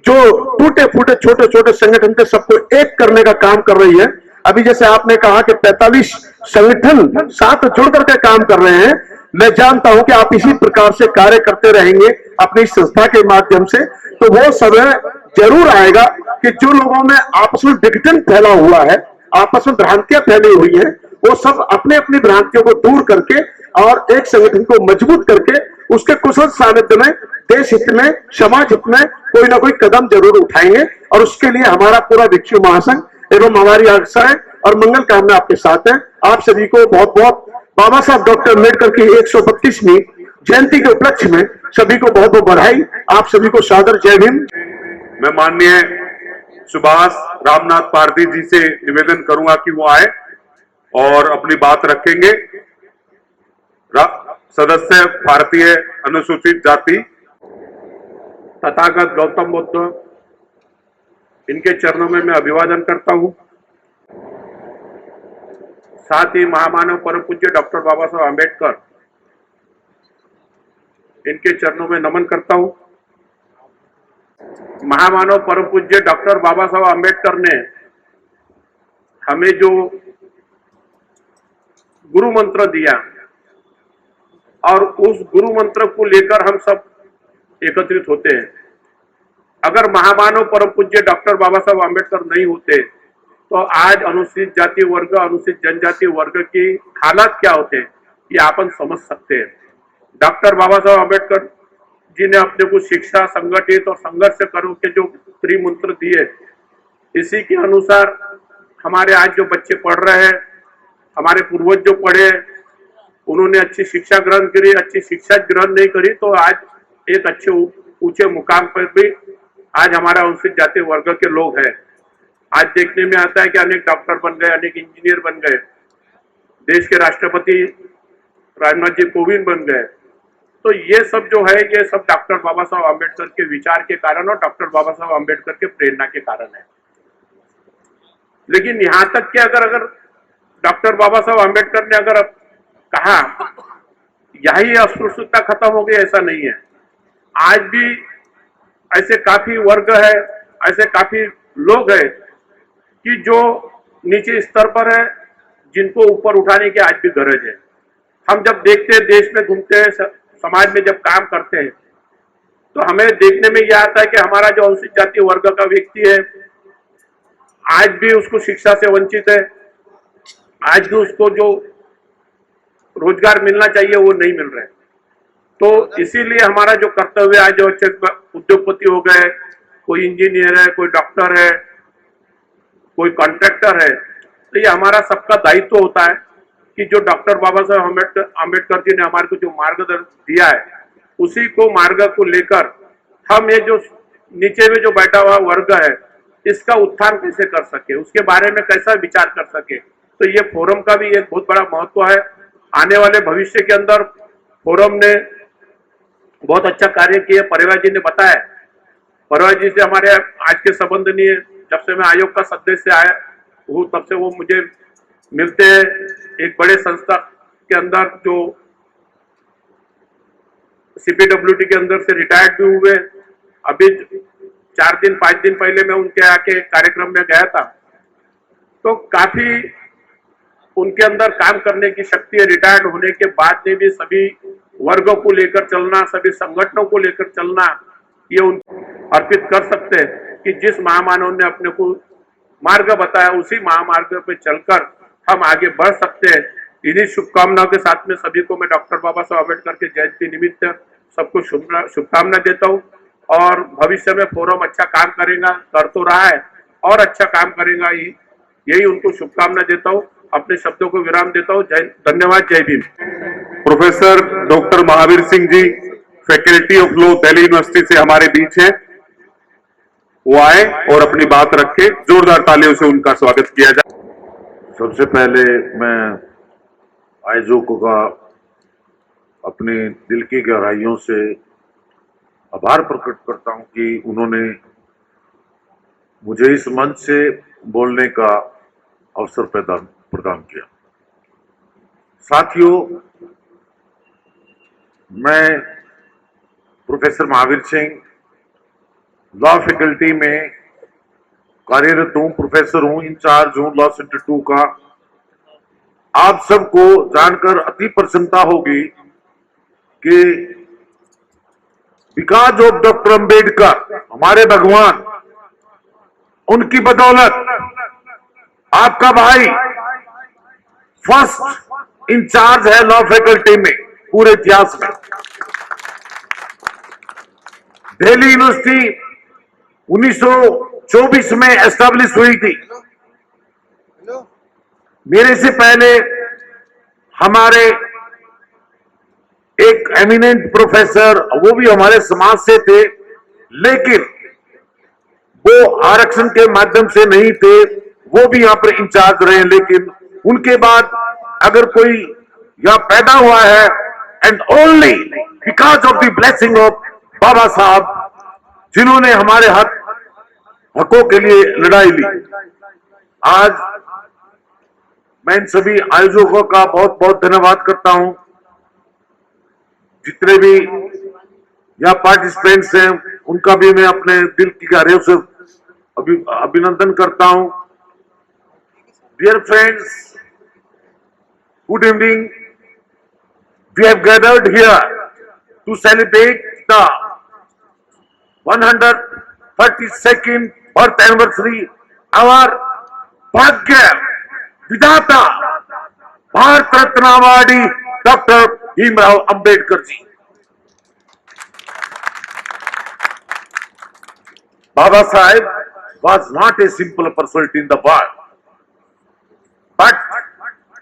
जो टूटे फूटे छोटे छोटे संगठन थे सबको एक करने का काम कर रही है। अभी जैसे आपने कहा कि 45 संगठन साथ जुड़ करके काम कर रहे हैं, मैं जानता हूं कि आप इसी प्रकार से कार्य करते रहेंगे अपनी संस्था के माध्यम से, तो वो समय जरूर आएगा कि जो लोगों में आपस में विघटन फैला हुआ है, आपस में भ्रांतियां फैली हुई हैं, वो सब अपने अपनी भ्रांतियों को दूर करके और एक संगठन को मजबूत करके उसके कुशल सानिध्य में देश हित में, समाज हित में कोई ना कोई कदम जरूर उठाएंगे। और उसके लिए हमारा पूरा भिक्षु महासंघ एवं हमारी आशाएं और मंगल कामना आपके साथ है। आप सभी को बहुत बहुत बाबा साहब डॉक्टर अम्बेडकर की 132वीं जयंती के उपलक्ष्य में सभी को बहुत बहुत बधाई। आप सभी को सादर जय भीम। मैं माननीय सुभाष रामनाथ पारधी जी से निवेदन करूंगा कि वो आए और अपनी बात रखेंगे। सदस्य भारतीय अनुसूचित जाति तथागत गौतम बुद्ध, इनके चरणों में मैं अभिवादन करता हूं। साथ ही महामानव परम पूज्य डॉक्टर बाबा साहब अम्बेडकर, इनके चरणों में नमन करता हूं। महामानव परम पूज्य डॉक्टर बाबा साहब अम्बेडकर ने हमें जो गुरु मंत्र दिया और उस गुरु मंत्र को लेकर हम सब एकत्रित होते हैं। अगर महामानव परम पूज्य डॉक्टर बाबा साहब अम्बेडकर नहीं होते तो आज अनुसूचित जाति वर्ग, अनुसूचित जनजाति वर्ग की हालात क्या होते ये अपन समझ सकते हैं। डॉक्टर बाबा साहब अम्बेडकर जी ने अपने को शिक्षा, संगठित और संघर्ष करो के जो त्रिमंत्र दिए, इसी के अनुसार हमारे आज जो बच्चे पढ़ रहे हैं, हमारे पूर्वज जो पढ़े, उन्होंने अच्छी शिक्षा ग्रहण करी, अच्छी शिक्षा ग्रहण नहीं करी तो आज एक अच्छे ऊंचे मुकाम पर भी आज हमारा अनुसूचित जाति वर्ग के लोग हैं। आज देखने में आता है कि अनेक डॉक्टर बन गए, अनेक इंजीनियर बन गए, देश के राष्ट्रपति रामनाथ जी कोविंद बन गए। तो ये सब जो है, ये सब डॉक्टर बाबा साहब अम्बेडकर के विचार के कारण और डॉक्टर बाबा साहब अम्बेडकर के प्रेरणा के कारण है। लेकिन यहां तक कि अगर डॉक्टर बाबा साहब अम्बेडकर ने अगर कहा यही अस्पृश्यता खत्म हो गई, ऐसा नहीं है। आज भी ऐसे काफी वर्ग है, ऐसे काफी लोग हैं कि जो नीचे स्तर पर है, जिनको ऊपर उठाने की आज भी गरज है। हम जब देखते हैं, देश में घूमते हैं, समाज में जब काम करते हैं, तो हमें देखने में यह आता है कि हमारा जो अनुसूचित जाति वर्ग का व्यक्ति है आज भी उसको शिक्षा से वंचित है, आज भी उसको जो रोजगार मिलना चाहिए वो नहीं मिल रहा है। तो इसीलिए हमारा जो कर्तव्य है, जो अच्छे उद्योगपति हो गए, कोई इंजीनियर है, कोई डॉक्टर है, कोई कॉन्ट्रैक्टर है, तो ये हमारा सबका दायित्व होता है कि जो डॉक्टर बाबा साहब अम्बेडकर जी ने हमारे को जो मार्गदर्शन दिया है, उसी को मार्ग को लेकर हम ये जो नीचे में जो बैठा हुआ वर्ग है, इसका उत्थान कैसे कर सके, उसके बारे में कैसा विचार कर सके। तो ये फोरम का भी एक बहुत बड़ा महत्व है। आने वाले भविष्य के अंदर फोरम ने बहुत अच्छा कार्य किया। परिवार जी ने बताया, परिवार जी से हमारे आज के संबंध नहीं है। जब से मैं आयोग का सदस्य आया हूँ तब से वो मुझे मिलते हैं। एक बड़े संस्था के अंदर जो CPWD के अंदर से रिटायर्ड भी हुए। अभी 4-5 दिन पहले मैं उनके आके कार्यक्रम में गया था, तो काफी उनके अंदर काम करने की शक्ति है। रिटायर्ड होने के बाद में भी सभी वर्गों को लेकर चलना, सभी संगठनों को लेकर चलना, ये उन अर्पित कर सकते हैं कि जिस महामानव ने अपने को मार्ग बताया, उसी महामार्ग पे चलकर हम आगे बढ़ सकते हैं। इन्हीं शुभकामनाओं के साथ में सभी को मैं डॉक्टर बाबा साहब अम्बेडकर के जयंती निमित्त सबको शुभकामना देता हूँ। और भविष्य में फोरम अच्छा काम करेगा, कर तो रहा है और अच्छा काम करेगा, यही उनको शुभकामना देता हूँ। अपने शब्दों को विराम देता हूँ। धन्यवाद। जय Bhim. Professor doctor Mahavir Singh ji, faculty of law Delhi university से हमारे बीच हैं, वो आए और अपनी बात रखे। जोरदार तालियों से उनका स्वागत किया जाए। सबसे पहले मैं आयोजक का अपने दिल की गहराइयों से आभार प्रकट करता हूं कि उन्होंने मुझे इस मंच से बोलने का अवसर प्रदान किया। साथियों, मैं professor Mahavir Singh law faculty में कार्यरत हूं, प्रोफेसर हूं, इंचार्ज हूं लॉ सेंटर 2 का। आप सबको जानकर अति प्रसन्नता होगी कि बिकॉज ऑफ डॉक्टर अंबेडकर, हमारे भगवान, उनकी बदौलत आपका भाई फर्स्ट इंचार्ज है लॉ फैकल्टी में पूरे इतिहास में। दिल्ली यूनिवर्सिटी 1924 में एस्टैब्लिश हुई थी। मेरे से पहले हमारे एक एमिनेंट प्रोफेसर, वो भी हमारे समाज से थे, लेकिन वो आरक्षण के माध्यम से नहीं थे, वो भी यहां पर इंचार्ज रहे। लेकिन उनके बाद अगर कोई यहां पैदा हुआ है, and only because of the blessing of Baba Saheb, जिन्होंने हमारे हकों के लिए लड़ाई ली। आज मैं इन सभी आयोजकों का बहुत बहुत धन्यवाद करता हूं। जितने भी यहाँ पार्टिसिपेंट्स हैं, उनका भी मैं अपने दिल की गहराइयों से अभिनंदन करता हूं। Dear friends, good evening. We have gathered here to celebrate the 142nd birth anniversary our भाग्य विधाता Bharat Ratna awardee doctor Bhimrao Ambedkar ji. Baba Sahib was not a simple personality in the world, but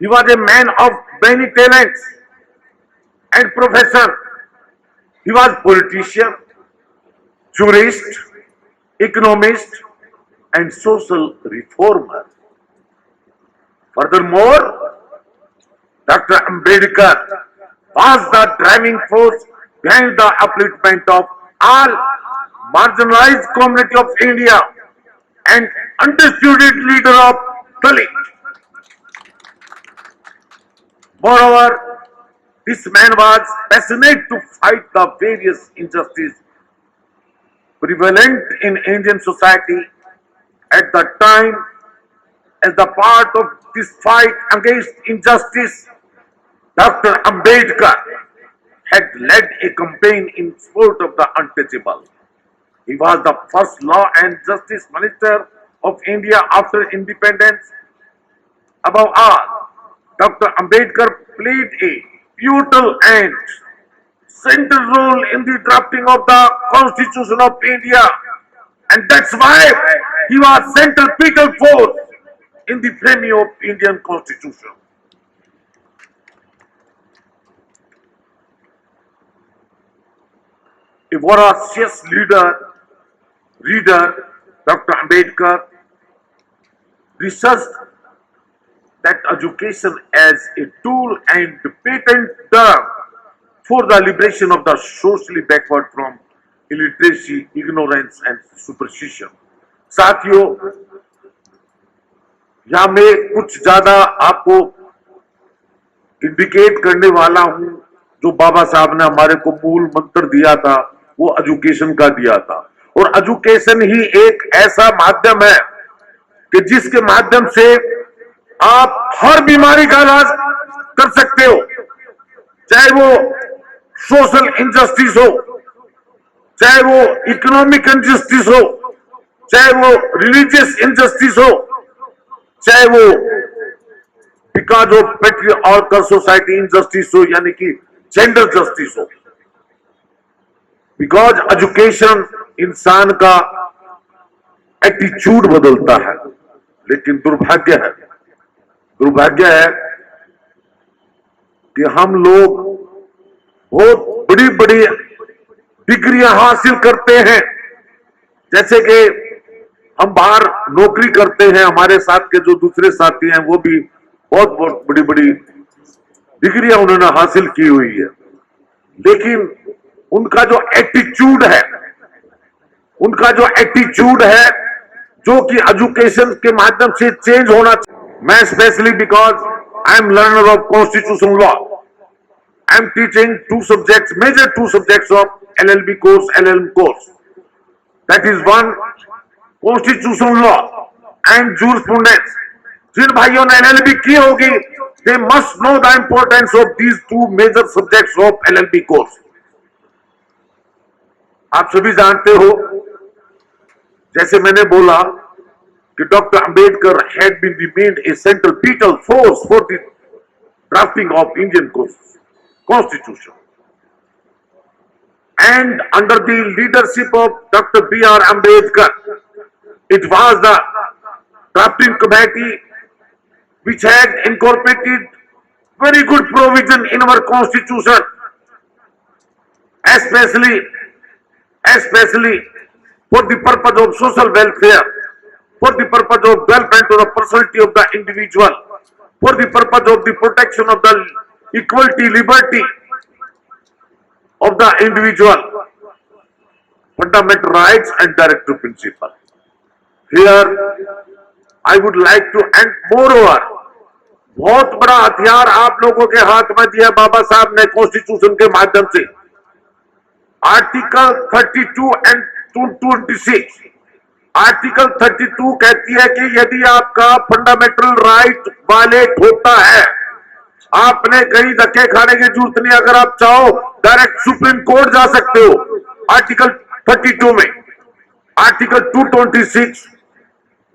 he was a man of many talents and profession. He was politician, jurist, economist, and social reformer. Furthermore, Dr. Ambedkar was the driving force behind the upliftment of all marginalized community of India and undisputed leader of Dalit. Moreover, this man was passionate to fight the various injustices prevalent in Indian society at the time. As the part of this fight against injustice, Dr. Ambedkar had led a campaign in support of the untouchable. He was the first law and justice minister of India after independence. Above all, Dr. Ambedkar played a pivotal and central role in the drafting of the Constitution of India, and that's why he was centripetal force in the framing of Indian Constitution. A voracious reader, Dr. Ambedkar researched that education as a tool and patent term for the liberation of the socially backward from illiteracy, ignorance and superstition. साथियों, यहां मैं कुछ ज्यादा आपको indicate करने वाला हूं। जो बाबा साहब ने हमारे को मूल मंत्र दिया था, वो एजुकेशन का दिया था। और एजुकेशन ही एक ऐसा माध्यम है कि जिसके माध्यम से आप हर बीमारी का इलाज कर सकते हो, चाहे वो सोशल इनजस्टिस हो, चाहे वो इकोनॉमिक इनजस्टिस हो, चाहे वो रिलीजियस इनजस्टिस हो, चाहे वो because of patriarchal society injustice हो, यानी कि जेंडर जस्टिस हो। बिकॉज एजुकेशन इंसान का एटीट्यूड बदलता है। लेकिन दुर्भाग्य है कि हम लोग बहुत बड़ी बड़ी डिग्रियां हासिल करते हैं, जैसे कि हम बाहर नौकरी करते हैं, हमारे साथ के जो दूसरे साथी हैं वो भी बहुत बहुत बड़ी बड़ी डिग्रियां उन्होंने हासिल की हुई है, लेकिन उनका जो एटीट्यूड है जो कि एजुकेशन के माध्यम से चेंज होना चाहिए। मैं specially because I am learner of constitution law, I am teaching major two subjects of LLB course, LLM course. That is one, constitutional law and jurisprudence. जिन भाइयों ने LLB की होगी, they must know the importance of these two major subjects of LLB course. आप सभी जानते हो, जैसे मैंने बोला कि doctor Ambedkar had been made a centripetal force for the drafting of Indian Constitution. And under the leadership of Dr. B.R. Ambedkar, it was the drafting committee which had incorporated very good provision in our constitution, especially for the purpose of social welfare, for the purpose of development of the personality of the individual, for the purpose of the protection of the equality, liberty of the individual, fundamental rights and directive principle. Here, I would like to end moreover, बहुत बड़ा हथियार आप लोगों के हाथ में दिया बाबा साहब ने कॉन्स्टिट्यूशन के माध्यम से। आर्टिकल 32 एंड 226, आर्टिकल 32 कहती है कि यदि आपका फंडामेंटल राइट वायलेट होता है, आपने कहीं धक्के खाने की जरूरत नहीं, अगर आप चाहो डायरेक्ट सुप्रीम कोर्ट जा सकते हो। आर्टिकल 32 में आर्टिकल 226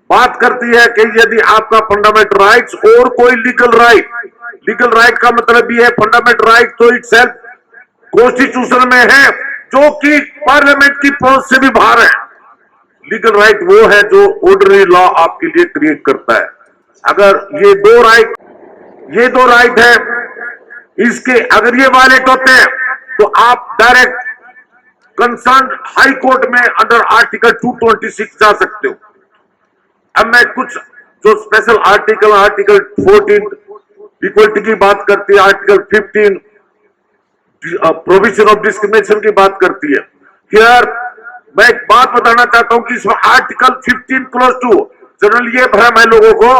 बात करती है कि यदि आपका फंडामेंटल राइट्स और कोई लीगल राइट का मतलब ये है फंडामेंटल राइट तो इटसेल्फ कॉन्स्टिट्यूशन में है, जो कि पार्लियामेंट की पहुंच से भी बाहर है। लीगल राइट वो है जो ऑर्डिनरी लॉ आपके लिए क्रिएट करता है। अगर ये दो राइट है, इसके अगर ये वायलेट होते हैं तो आप डायरेक्ट कंसर्न हाई कोर्ट में अंडर आर्टिकल 226 जा सकते हो। अब मैं कुछ जो स्पेशल आर्टिकल 14 इक्वलिटी की बात करती है, आर्टिकल 15 प्रोविजन ऑफ डिस्क्रिमिनेशन की बात करती है। हियर मैं एक बात बताना चाहता हूं कि इसमें आर्टिकल 15 क्लोज 2 जनरल ये भ्रम है लोगों को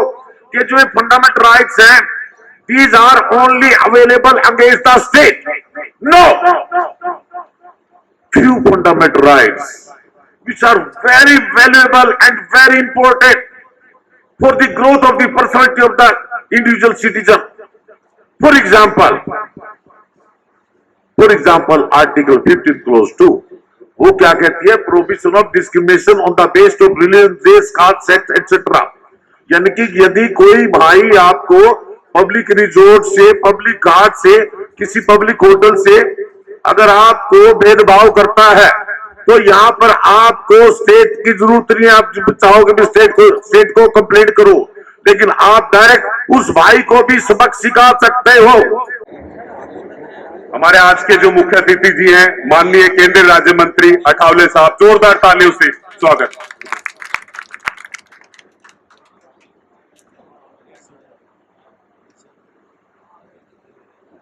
कि जो फंडामेंटल राइट्स हैं these are only available against the state. No, few fundamental rights which are very valuable and very important for the growth of the personality of the individual citizen. For example, Article 15 Clause 2 वो क्या कहती है? Prohibition of discrimination on the basis of religion, race, caste, sex, etc. यानी कि यदि कोई भाई आपको पब्लिक रिजोर्ट से, पब्लिक घाट से, किसी पब्लिक होटल से अगर आपको भेदभाव करता है तो यहां पर आपको स्टेट की जरूरत नहीं है। आप चाहोगे भी स्टेट को कंप्लेंट करो, लेकिन आप डायरेक्ट उस भाई को भी सबक सिखा सकते हो। हमारे आज के जो मुख्य अतिथि जी हैं, माननीय केंद्रीय राज्य मंत्री अठावले साहब, जोरदार तालियों से स्वागत।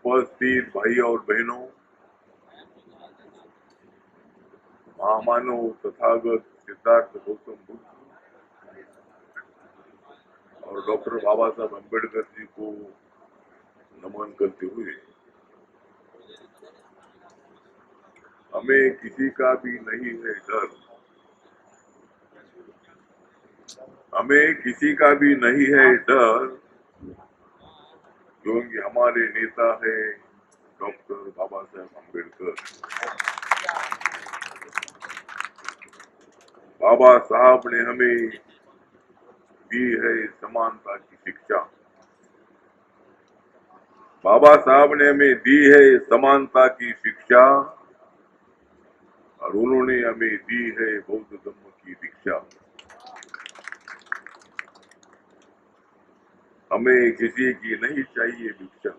उपस्थित भाई और बहनों, महामानव तथागत सिद्धार्थ गौतम बुद्ध और डॉक्टर बाबा साहब अम्बेडकर जी को नमन करते हुए, हमें किसी का भी नहीं है डर, हमें किसी का भी नहीं है डर, क्योंकि हमारे नेता है डॉक्टर बाबा साहब अम्बेडकर। बाबा साहब ने हमें दी है समानता की शिक्षा, बाबा साहब ने हमें दी है समानता की शिक्षा और उन्होंने हमें दी है बौद्ध धर्म की दीक्षा। हमें किसी की नहीं चाहिए भिक्षा,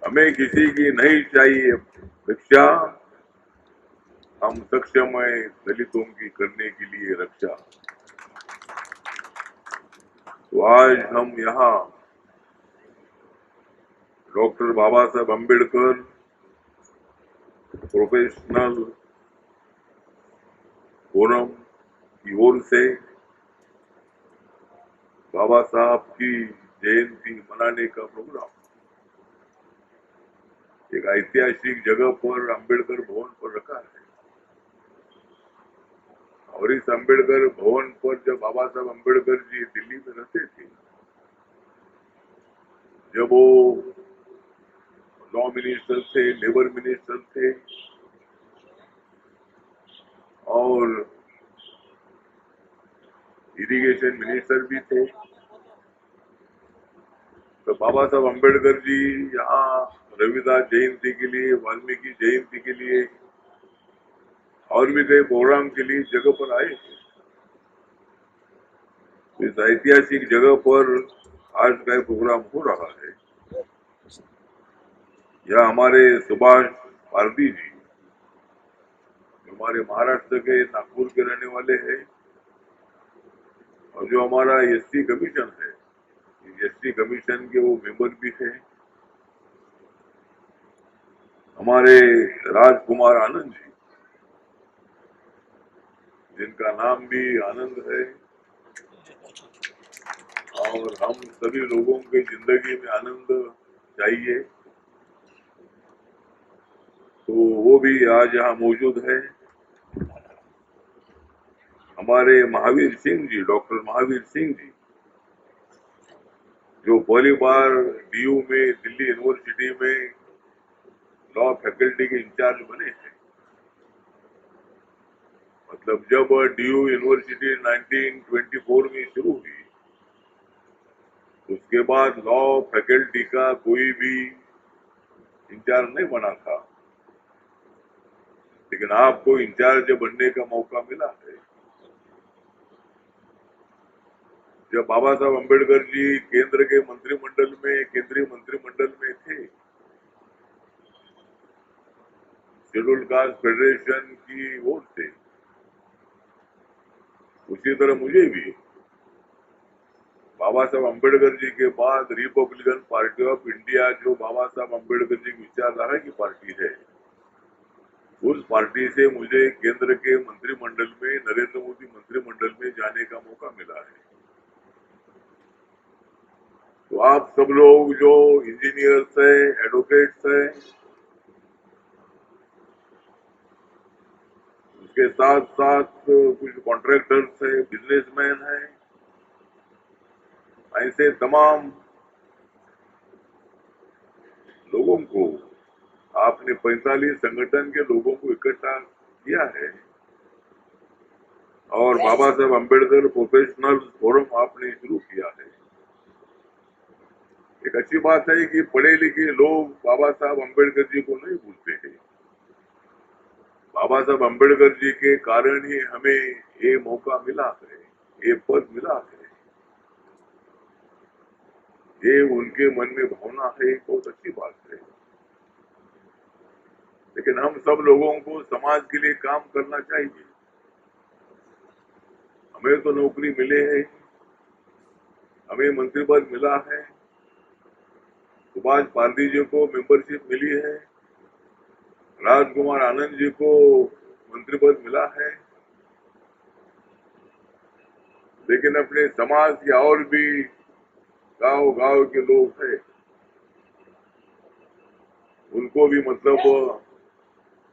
हमें किसी की नहीं चाहिए भिक्षा, हम सक्षम है दलितों की करने के लिए रक्षा। तो आज हम यहाँ डॉक्टर बाबा साहब अम्बेडकर प्रोफेशनल फोरम की ओर से बाबा साहब की जयंती मनाने का प्रोग्राम एक ऐतिहासिक जगह पर अम्बेडकर भवन पर रखा है। और इस अम्बेडकर भवन पर जब बाबा साहब अम्बेडकर जी दिल्ली में रहते थे, जब वो लॉ मिनिस्टर थे, लेबर मिनिस्टर थे और इरिगेशन मिनिस्टर भी थे, बाबा साहब अम्बेडकर जी यहाँ रविदास जयंती के लिए, वाल्मीकि जयंती के लिए और भी कई प्रोग्राम के लिए जगह पर आए। इस ऐतिहासिक जगह पर आज का प्रोग्राम हो रहा है। यह हमारे सुभाष पारदी जी, हमारे महाराष्ट्र के नागपुर के रहने वाले हैं, और जो हमारा एसटी कमीशन है, एसटी कमीशन के वो मेंबर भी हैं। हमारे राजकुमार आनंद जी, जिनका नाम भी आनंद है, और हम सभी लोगों के जिंदगी में आनंद चाहिए, तो वो भी आज यहाँ मौजूद है। हमारे महावीर सिंह जी, डॉक्टर महावीर सिंह जी, जो पहली बार डीयू में, दिल्ली यूनिवर्सिटी में लॉ फैकल्टी के इंचार्ज बने हैं। मतलब जब डीयू यूनिवर्सिटी 1924 में शुरू हुई, उसके बाद लॉ फैकल्टी का कोई भी इंचार्ज नहीं बना था, लेकिन आपको इंचार्ज बनने का मौका मिला है। जब बाबा साहब अम्बेडकर जी केंद्र के मंत्रिमंडल में, केंद्रीय मंत्रिमंडल में थे, शेड्यूल्ड कास्ट फेडरेशन की ओर से, उसी तरह मुझे भी बाबा साहब अम्बेडकर जी के बाद रिपब्लिकन पार्टी ऑफ इंडिया, जो बाबा साहब अम्बेडकर जी की विचारधारा की पार्टी है, उस पार्टी से मुझे केंद्र के मंत्रिमंडल में, नरेंद्र मोदी मंत्रिमंडल में जाने का मौका मिला है। तो आप सब लोग जो इंजीनियर्स हैं, एडवोकेट्स हैं, उसके साथ साथ कुछ कॉन्ट्रैक्टर्स हैं, बिजनेसमैन हैं, ऐसे तमाम लोगों को आपने 45 संगठन के लोगों को इकट्ठा किया है, और बाबा साहब अम्बेडकर प्रोफेशनल फोरम आपने शुरू किया है। एक अच्छी बात है कि पढ़े लिखे लोग बाबा साहब अम्बेडकर जी को नहीं भूलते हैं। बाबा साहब अम्बेडकर जी के कारण ही हमें ये मौका मिला है, ये पद मिला है, ये उनके मन में भावना है, बहुत अच्छी बात है। लेकिन हम सब लोगों को समाज के लिए काम करना चाहिए। हमें तो नौकरी मिले है, हमें मंत्री पद मिला है, सुभाष पारदी जी को मेंबरशिप मिली है, राजकुमार आनंद जी को मंत्री पद मिला है, लेकिन अपने समाज के और भी गांव गांव के लोग हैं, उनको भी मतलब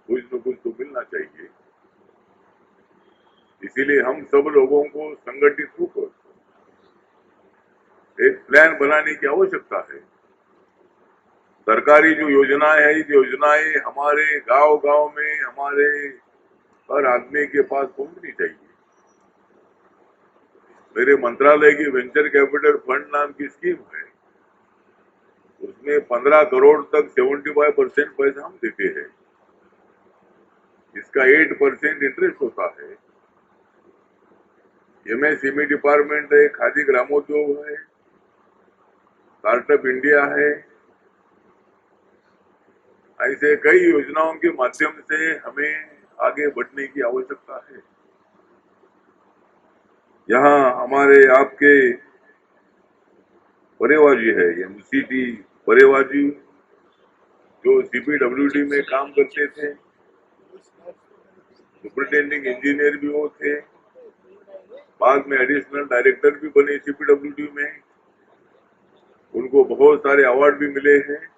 कुछ न कुछ तो मिलना चाहिए। इसीलिए हम सब लोगों को संगठित होकर एक प्लान बनाने की आवश्यकता है। सरकारी जो योजनाएं है, ये योजनाएं हमारे गांव गांव में, हमारे हर आदमी के पास पहुंचनी चाहिए। मेरे मंत्रालय की वेंचर कैपिटल फंड नाम की स्कीम है, उसमें 15 करोड़ तक 75% पैसा हम देते हैं। इसका 8% इंटरेस्ट होता है। MSME डिपार्टमेंट है, खादी ग्रामोद्योग है, स्टार्टअप इंडिया है, ऐसे कई योजनाओं के माध्यम से हमें आगे बढ़ने की आवश्यकता है। यहाँ हमारे आपके परेवा जी है, MCT परेवा जी, जो CPWD में काम करते थे, सुपरिटेंडिंग इंजीनियर भी वो थे, बाद में एडिशनल डायरेक्टर भी बने CPWD में। उनको बहुत सारे अवार्ड भी मिले हैं।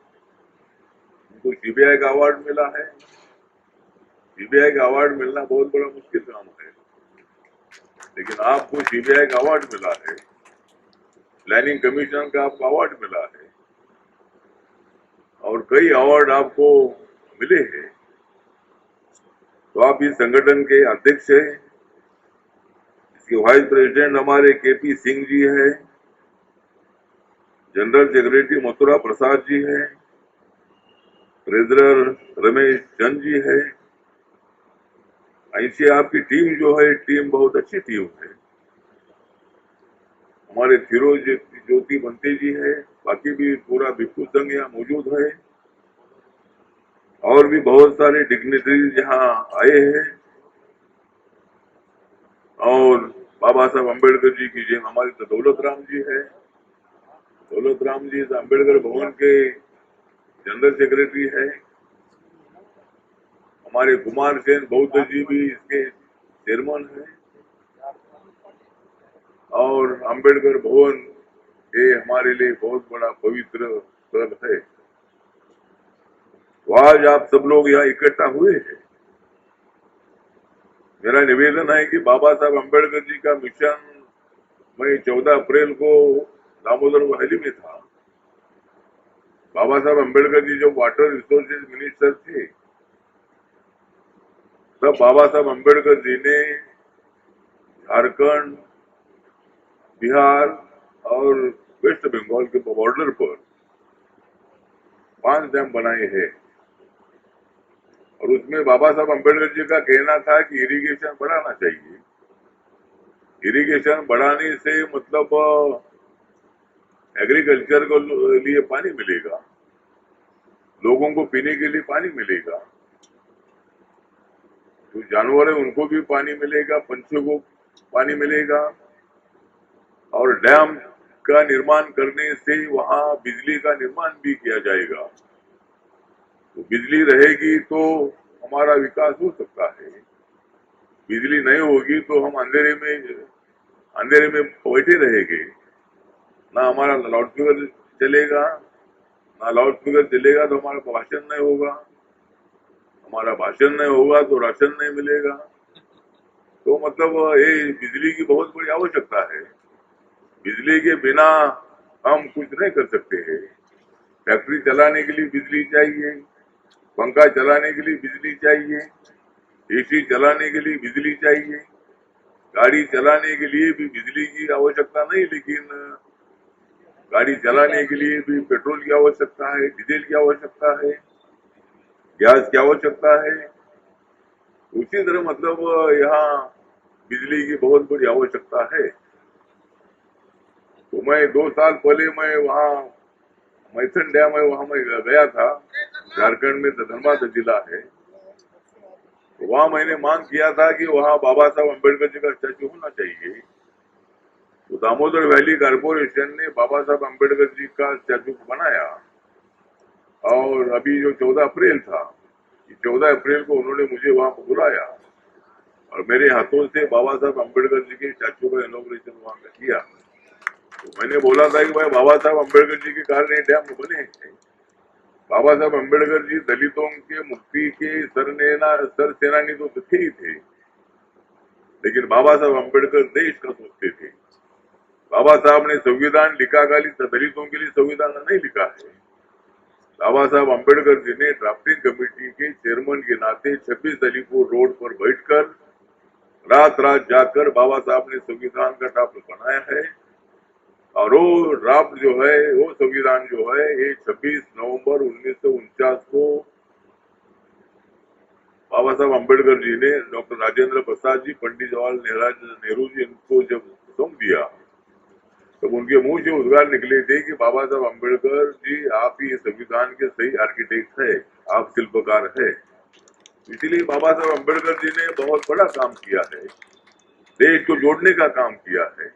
उनको CBI का अवार्ड मिला है। CBI का अवार्ड मिलना बहुत बड़ा मुश्किल काम है, लेकिन आपको CBI का अवार्ड मिला है, प्लानिंग कमीशन का आपको अवार्ड मिला है, और कई अवार्ड आपको मिले हैं। तो आप इस संगठन के अध्यक्ष हैं। इसके वाइस प्रेसिडेंट हमारे KP सिंह जी है, जनरल सेक्रेटरी मथुरा प्रसाद जी है, ट्रेजरर रमेश चंद जी है। ऐसी आपकी टीम जो है, टीम बहुत अच्छी टीम है। हमारे फिरोज ज्योति बंते जी है, बाकी भी पूरा भिक्षु संघ यहाँ मौजूद है, और भी बहुत सारे डिग्निटरीज यहाँ आए हैं। और बाबा साहब अम्बेडकर जी की जय। हमारे तो दौलत राम जी है, दौलत राम जी अम्बेडकर भवन के जनरल सेक्रेटरी है। हमारे कुमार सेन बौद्ध जी भी इसके चेयरमैन है। और अम्बेडकर भवन ये हमारे लिए बहुत बड़ा पवित्र स्थल है। तो आज आप सब लोग यहाँ इकट्ठा हुए हैं। मेरा निवेदन है कि बाबा साहब अम्बेडकर जी का मिशन मैं 14 अप्रैल को दामोदर वैली में था। बाबा साहब अम्बेडकर जी जब वाटर रिसोर्सेज मिनिस्टर थे, तब बाबा साहब अम्बेडकर जी ने झारखंड, बिहार और वेस्ट बंगाल के बॉर्डर पर 5 डैम बनाए हैं। और उसमें बाबा साहब अम्बेडकर जी का कहना था कि इरिगेशन बढ़ाना चाहिए। इरिगेशन बढ़ाने से मतलब एग्रीकल्चर को लिए पानी मिलेगा, लोगों को पीने के लिए पानी मिलेगा, जो जानवर है उनको भी पानी मिलेगा, पंछियों को पानी मिलेगा। और डैम का निर्माण करने से वहां बिजली का निर्माण भी किया जाएगा। तो बिजली रहेगी तो हमारा विकास हो सकता है। बिजली नहीं होगी तो हम अंधेरे में बैठे रहेंगे। ना हमारा लाउड स्पीकर चलेगा, ना लाउड स्पीकर चलेगा तो हमारा भाषण नहीं होगा, हमारा भाषण नहीं होगा तो राशन नहीं मिलेगा। तो मतलब ये बिजली की बहुत बड़ी आवश्यकता है। बिजली के बिना हम कुछ नहीं कर सकते हैं। फैक्ट्री चलाने के लिए बिजली चाहिए, पंखा चलाने के लिए बिजली चाहिए, एसी चलाने के लिए बिजली चाहिए, गाड़ी चलाने के लिए भी बिजली की आवश्यकता नहीं, लेकिन गाड़ी चलाने के लिए भी पेट्रोल की आवश्यकता है, डीजल की आवश्यकता है, गैस की आवश्यकता है। उसी तरह मतलब यहाँ बिजली की बहुत बड़ी आवश्यकता है। तो मैं 2 साल पहले मैं वहाँ मैथन डैम है, वहां मैं गया था। झारखंड में धनबाद जिला है। तो वहां मैंने मांग किया था कि वहां बाबा साहब अम्बेडकर जी का स्टैचू होना चाहिए। तो दामोदर वैली कारपोरेशन ने बाबा साहब अम्बेडकर जी का स्टैचू बनाया। और अभी जो 14 अप्रैल था, 14 अप्रैल को उन्होंने मुझे वहां बुलाया और मेरे हाथों से बाबा साहब अम्बेडकर जी के स्टैचू का इनॉग्रेशन वहां का किया। तो मैंने बोला था कि भाई बाबा साहब अम्बेडकर जी के कारण ये डैम बने हैं। बाबा साहब अम्बेडकर जी दलितों के मुक्ति के सर सेनानी तो थे ही थे, लेकिन बाबा साहब अम्बेडकर देश का सोचते थे। बाबा साहब ने संविधान लिखा, खाली दलितों के लिए संविधान नहीं लिखा है। बाबा साहब अम्बेडकर जी ने ड्राफ्टिंग कमेटी के चेयरमैन के नाते 26 अलीपुर रोड पर बैठकर रात जाकर बाबा साहब ने संविधान का ड्राफ्ट बनाया है। और वो ड्राफ्ट जो है, वो संविधान जो है, ये 26 नवंबर 1949 को बाबा साहब अम्बेडकर जी ने डॉक्टर राजेंद्र प्रसाद जी, पंडित जवाहरलाल नेहरू जी इनको जब सौंप दिया, तब उनके मुंह से उद्गार निकले थे कि बाबा साहब अम्बेडकर जी, आप ही संविधान के सही आर्किटेक्ट है, आप शिल्पकार है। इसीलिए बाबा साहब अम्बेडकर जी ने बहुत बड़ा काम किया है, देश को जोड़ने का काम किया है।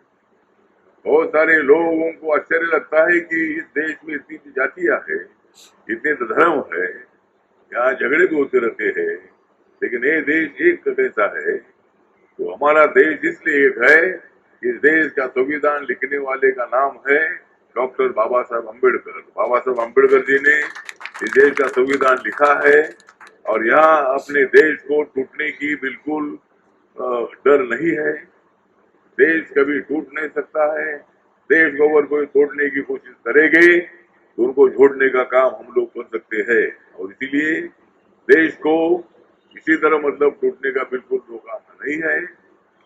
बहुत सारे लोगों को आश्चर्य लगता है कि इस देश में इतनी जातियां है, इतने धर्म है, यहाँ झगड़े भी होते रहते हैं, लेकिन ये देश एक कैसा है। तो हमारा देश इसलिए एक है, इस देश का संविधान लिखने वाले का नाम है डॉक्टर बाबा साहब अम्बेडकर। बाबा साहब अम्बेडकर जी ने इस देश का संविधान लिखा है और यहाँ अपने देश को टूटने की बिल्कुल डर नहीं है। देश कभी टूट नहीं सकता है। देश को अगर कोई तोड़ने की कोशिश करेंगे तो उनको जोड़ने का काम हम लोग कर सकते हैं। और इसीलिए देश को किसी तरह मतलब टूटने का बिल्कुल मौका नहीं है।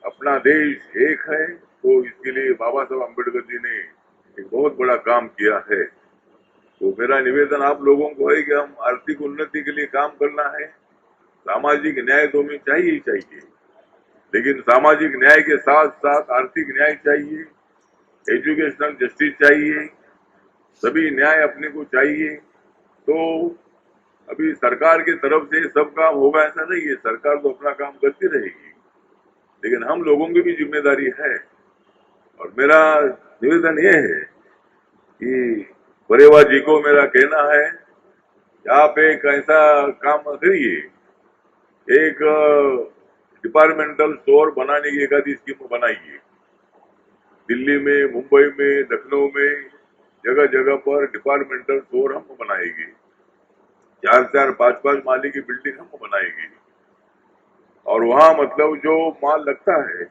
अपना देश एक है, तो इसके लिए बाबा साहब अम्बेडकर जी ने एक बहुत बड़ा काम किया है। तो मेरा निवेदन आप लोगों को है कि हम आर्थिक उन्नति के लिए काम करना है। सामाजिक न्याय तो हमें चाहिए ही चाहिए, लेकिन सामाजिक न्याय के साथ साथ आर्थिक न्याय चाहिए, एजुकेशनल जस्टिस चाहिए, सभी न्याय अपने को चाहिए। तो अभी सरकार की तरफ से सब काम होगा ऐसा नहीं है, सरकार तो अपना काम करती रहेगी, लेकिन हम लोगों की भी जिम्मेदारी है। और मेरा निवेदन ये है कि बरेवा जी को मेरा कहना है कि आप एक ऐसा काम करिए, एक डिपार्टमेंटल स्टोर बनाने की एक आधी स्कीम बनाइए। दिल्ली में, मुंबई में, लखनऊ में जगह जगह पर डिपार्टमेंटल स्टोर हम बनाएंगे, 4-4, 5-5 माले की बिल्डिंग हम बनाएंगे। और वहाँ मतलब जो माल लगता है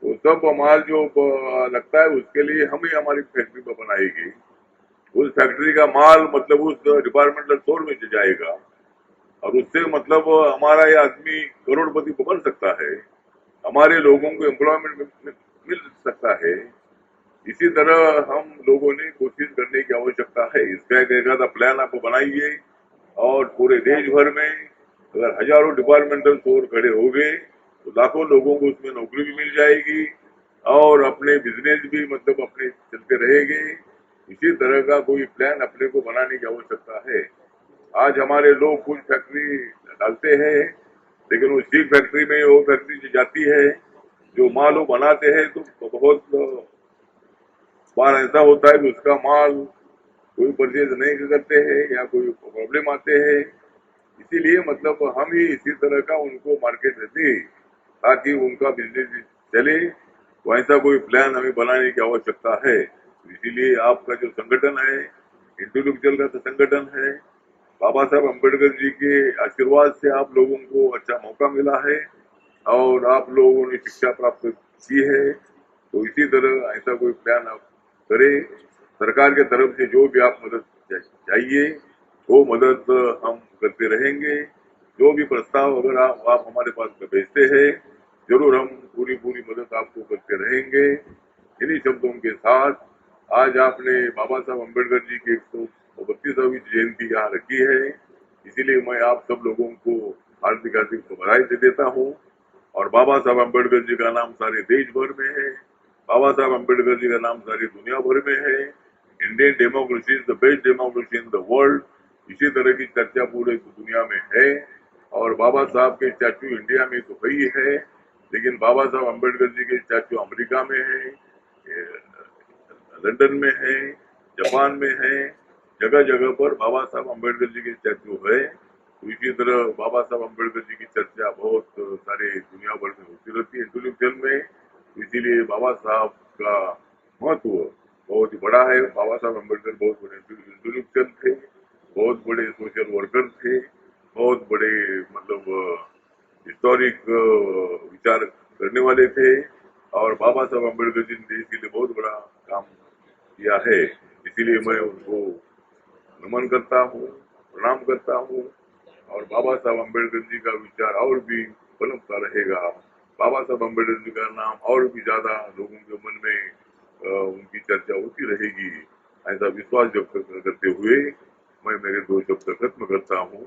वो सब माल जो लगता है उसके लिए हम ही हमारी फैक्ट्री पर बनाएगी। उस फैक्ट्री का माल मतलब उस डिपार्टमेंटल स्टोर में जाएगा और उससे मतलब हमारा ये आदमी करोड़पति बन सकता है, हमारे लोगों को एम्प्लॉयमेंट मिल सकता है। इसी तरह हम लोगों ने कोशिश करने की आवश्यकता है। इसका एक आधा प्लान आप बनाइए और पूरे देश भर में अगर हजारों डिपार्टमेंटल स्टोर खड़े हो गए तो लाखों लोगों को उसमें नौकरी भी मिल जाएगी और अपने बिजनेस भी मतलब अपने चलते रहेंगे। इसी तरह का कोई प्लान अपने को बनाने की आवश्यकता है। आज हमारे लोग कुछ फैक्ट्री डालते हैं, लेकिन उस स्टील फैक्ट्री में वो फैक्ट्री जो जाती है, जो माल वो बनाते हैं, तो बहुत बार ऐसा होता है कि उसका माल कोई परचेज नहीं करते हैं या कोई प्रॉब्लम आते हैं। इसीलिए मतलब हम ही इसी तरह का उनको मार्केट देते ताकि उनका बिजनेस चले। वैसा कोई प्लान हमें बनाने की आवश्यकता है। इसीलिए आपका जो संगठन है, इंटेलेक्चुअल का संगठन है, बाबा साहब अम्बेडकर जी के आशीर्वाद से आप लोगों को अच्छा मौका मिला है और आप लोगों ने शिक्षा प्राप्त की है। तो इसी तरह ऐसा कोई प्लान आप करें। सरकार के तरफ से जो भी आप मदद चाहिए वो मदद हम करते रहेंगे। जो भी प्रस्ताव अगर आप हमारे पास में भेजते हैं, जरूर हम पूरी मदद आपको करते रहेंगे। इन्हीं शब्दों के साथ आज आपने बाबा साहब अम्बेडकर जी की 132वीं जयंती यहाँ रखी है, इसीलिए मैं आप सब लोगों को हार्दिक बधाई दे देता हूँ। और बाबा साहब अम्बेडकर जी का नाम सारे देश भर में है, बाबा साहब अम्बेडकर जी का नाम सारी दुनिया भर में है। Indian democracy is the best democracy in the world, इसी तरह की चर्चा पूरे दुनिया में है। और बाबा साहब के स्टैचू इंडिया में तो ही है, लेकिन बाबा साहब अम्बेडकर जी के स्टैचू अमेरिका में है, लंदन में है, जापान में है, जगह जगह पर बाबा साहब अम्बेडकर जी के स्टैचू है। तो इसी तरह बाबा साहब अम्बेडकर जी की चर्चा बहुत सारे दुनिया भर में होती रहती है इंटेलेक्चुअल में। इसीलिए बाबा साहब का महत्व बहुत ही बड़ा है। बाबा साहब अम्बेडकर बहुत बड़े इंटेलेक्चुअल थे, बहुत बड़े सोशल वर्कर थे, बहुत बड़े मतलब हिस्टोरिक विचार करने वाले थे। और बाबा साहब अम्बेडकर जी ने देश के लिए बहुत बड़ा काम किया है। इसीलिए मैं उनको नमन करता हूँ, प्रणाम करता हूँ। और बाबा साहब अम्बेडकर जी का विचार और भी पनपता रहेगा। बाबा साहब अम्बेडकर जी का नाम और भी ज्यादा लोगों के मन में उनकी चर्चा होती रहेगी, ऐसा विश्वास व्यक्त करते हुए मैं मेरे 2 शब्द खत्म करता हूँ।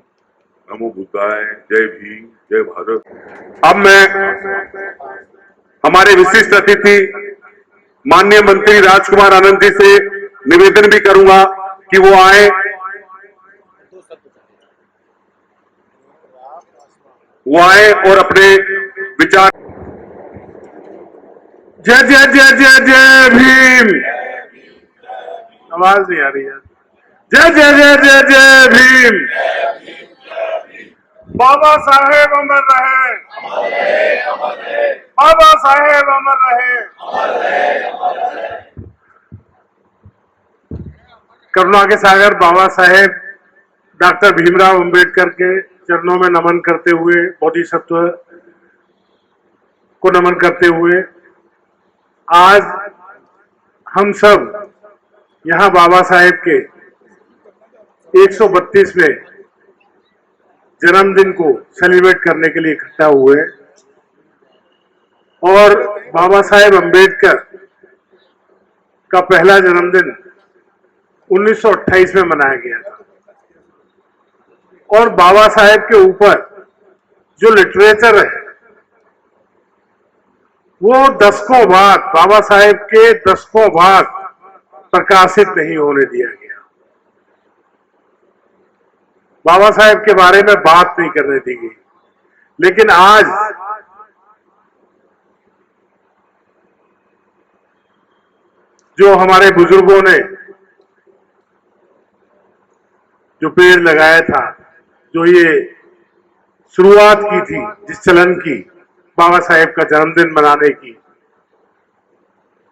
नमो बुद्धाय, जय भीम, जय भारत। अब मैं हमारे विशिष्ट अतिथि माननीय मंत्री राजकुमार आनंद जी से निवेदन भी करूंगा कि वो आए और अपने विचार। जय जय जय जय जय भीम। आवाज नहीं आ रही है। जय जय जय जय जय भीम। बाबा साहेब अमर रहे, बाबा साहेब अमर रहे। करुणा के सागर बाबा साहेब डॉक्टर भीमराव अंबेडकर के चरणों में नमन करते हुए, बोधिसत्व को नमन करते हुए आज हम सब यहाँ बाबा साहेब के 132वें जन्मदिन को सेलिब्रेट करने के लिए इकट्ठा हुए। और बाबा साहेब अम्बेडकर का पहला जन्मदिन 1928 में मनाया गया था। और बाबा साहेब के ऊपर जो लिटरेचर है वो दशकों बाद, बाबा साहेब के दशकों बाद प्रकाशित नहीं होने दिया गया। बाबा साहेब के बारे में बात नहीं करने दी गई। लेकिन आज जो हमारे बुजुर्गों ने जो पेड़ लगाया था, जो ये शुरुआत की थी जिस चलन की बाबा साहेब का जन्मदिन मनाने की,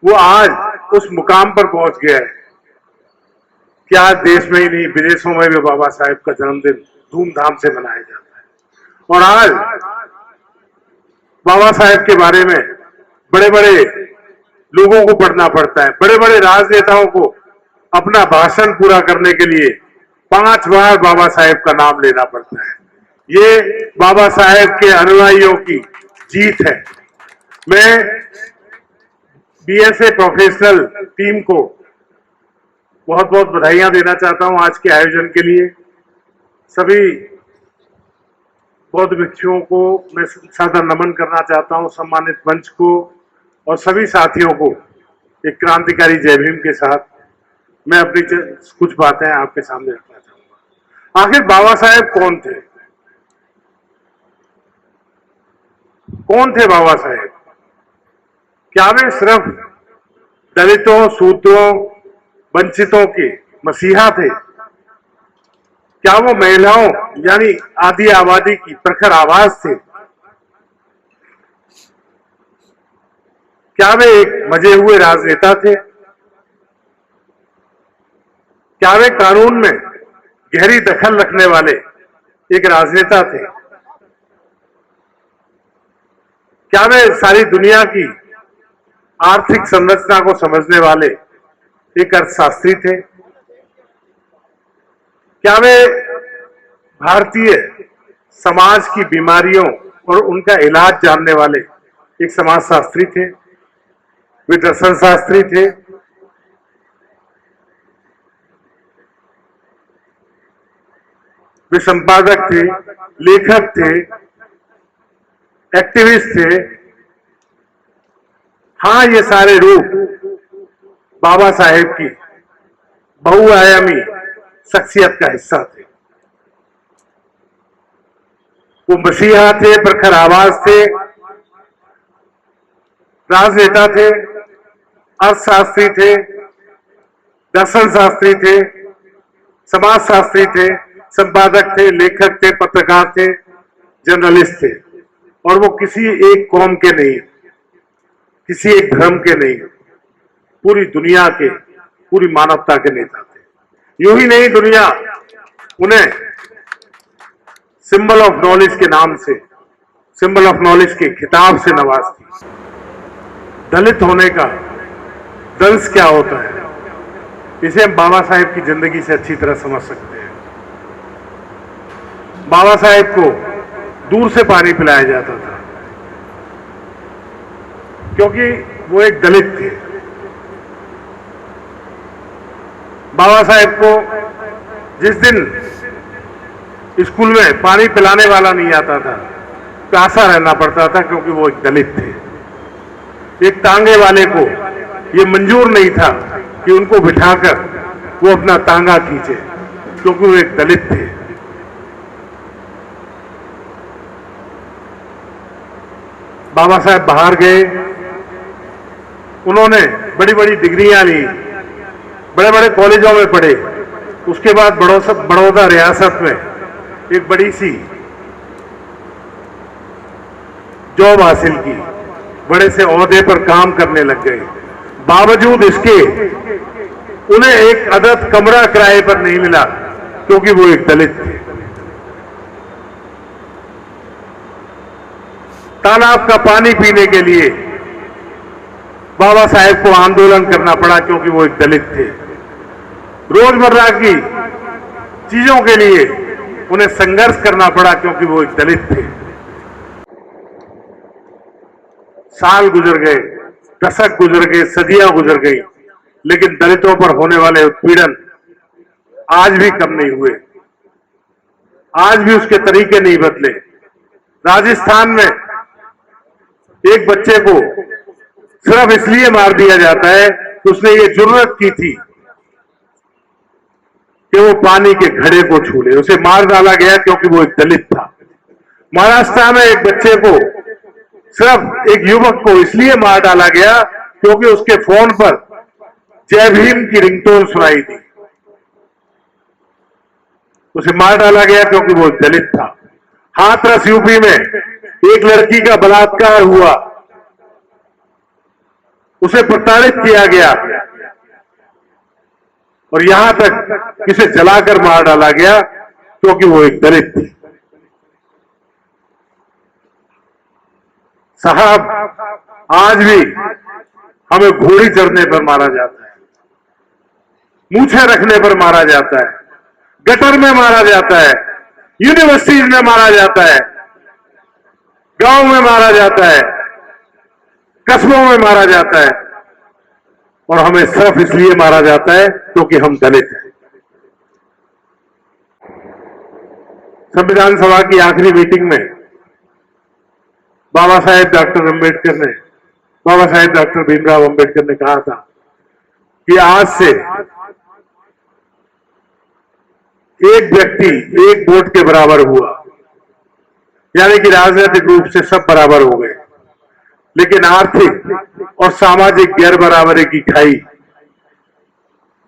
वो आज उस मुकाम पर पहुंच गया है कि आज देश में ही नहीं विदेशों में भी बाबा साहेब का जन्मदिन धूमधाम से मनाया जाता है। और आज बाबा साहेब के बारे में बड़े बड़े लोगों को पढ़ना पड़ता है, बड़े बड़े राजनेताओं को अपना भाषण पूरा करने के लिए 5 बार बाबा साहेब का नाम लेना पड़ता है। ये बाबा साहेब के अनुयायियों की जीत है। मैं बीएसए प्रोफेशनल टीम को बहुत बहुत बधाइयां देना चाहता हूं आज के आयोजन के लिए। सभी बौद्ध भिक्षुओं को मैं सादर नमन करना चाहता हूं, सम्मानित मंच को और सभी साथियों को एक क्रांतिकारी जय भीम के साथ मैं अपनी कुछ बातें आपके सामने रखना चाहूंगा। आखिर बाबा साहेब कौन थे? कौन थे बाबा साहेब? क्या वे सिर्फ दलितों, शूद्रों, वंचितों के मसीहा थे? क्या वो महिलाओं यानी आधी आबादी की प्रखर आवाज थे? क्या वे एक मजे हुए राजनेता थे? क्या वे कानून में गहरी दखल रखने वाले एक राजनेता थे? क्या वे सारी दुनिया की आर्थिक संरचना को समझने वाले एक अर्थशास्त्री थे? क्या वे भारतीय समाज की बीमारियों और उनका इलाज जानने वाले एक समाजशास्त्री थे? वे दर्शन शास्त्री थे? वे संपादक थे, लेखक थे, एक्टिविस्ट थे? हाँ, ये सारे रूप बाबा साहेब की बहुआयामी शख्सियत का हिस्सा थे। वो मसीहा थे, प्रखर आवाज थे, राजनेता थे, अर्थशास्त्री थे, दर्शन शास्त्री थे, समाजशास्त्री थे, संपादक थे, लेखक थे, पत्रकार थे, जर्नलिस्ट थे। और वो किसी एक कौम के नहीं, किसी एक धर्म के नहीं, पूरी दुनिया के, पूरी मानवता के नेता थे। यूं ही नहीं, दुनिया उन्हें सिंबल ऑफ नॉलेज के नाम से, सिंबल ऑफ नॉलेज के खिताब से नवाजती। दलित होने का दर्द क्या होता है, इसे हम बाबा साहेब की जिंदगी से अच्छी तरह समझ सकते हैं। बाबा साहेब को दूर से पानी पिलाया जाता था क्योंकि वो एक दलित थे। बाबा साहेब को जिस दिन स्कूल में पानी पिलाने वाला नहीं आता था, प्यासा रहना पड़ता था क्योंकि वो एक दलित थे। एक तांगे वाले को ये मंजूर नहीं था कि उनको बिठाकर वो अपना तांगा खींचे क्योंकि वो एक दलित थे। बाबा साहेब बाहर गए, उन्होंने बड़ी बड़ी डिग्रियां ली, बड़े बड़े कॉलेजों में पढ़े। उसके बाद बड़ौदा रियासत में एक बड़ी सी जॉब हासिल की, बड़े से ओहदे पर काम करने लग गए। बावजूद इसके उन्हें एक अदद कमरा किराए पर नहीं मिला क्योंकि वो एक दलित थे। तालाब का पानी पीने के लिए बाबा साहेब को आंदोलन करना पड़ा क्योंकि वो एक दलित थे। रोजमर्रा की चीजों के लिए उन्हें संघर्ष करना पड़ा क्योंकि वो एक दलित थे। साल गुजर गए, दशक गुजर गए, सदियां गुजर गई, लेकिन दलितों पर होने वाले उत्पीड़न आज भी कम नहीं हुए, आज भी उसके तरीके नहीं बदले। राजस्थान में एक बच्चे को सिर्फ इसलिए मार दिया जाता है कि उसने ये जुर्रत की थी कि वो पानी के घड़े को छू ले, उसे मार डाला गया क्योंकि वो एक दलित था। महाराष्ट्र में एक बच्चे को, सिर्फ एक युवक को इसलिए मार डाला गया क्योंकि उसके फोन पर जय भीम की रिंगटोन सुनाई थी। उसे मार डाला गया क्योंकि वो एक दलित था। हाथरस यूपी में एक लड़की का बलात्कार हुआ, उसे प्रताड़ित किया गया और यहां तक किसे जलाकर मार डाला गया क्योंकि वो एक दलित थी। साहब, आज भी हमें घोड़ी चढ़ने पर मारा जाता है, मूछें रखने पर मारा जाता है, गटर में मारा जाता है, यूनिवर्सिटीज में मारा जाता है, गांव में मारा जाता है, कस्बों में मारा जाता है और हमें सिर्फ इसलिए मारा जाता है क्योंकि हम दलित हैं। संविधान सभा की आखिरी मीटिंग में बाबा साहेब डॉक्टर अम्बेडकर ने, बाबा साहेब डॉक्टर भीमराव अम्बेडकर ने कहा था कि आज से एक व्यक्ति एक वोट के बराबर हुआ, यानी कि राजनीतिक रूप से सब बराबर हो गए, लेकिन आर्थिक और सामाजिक गैर बराबरी की खाई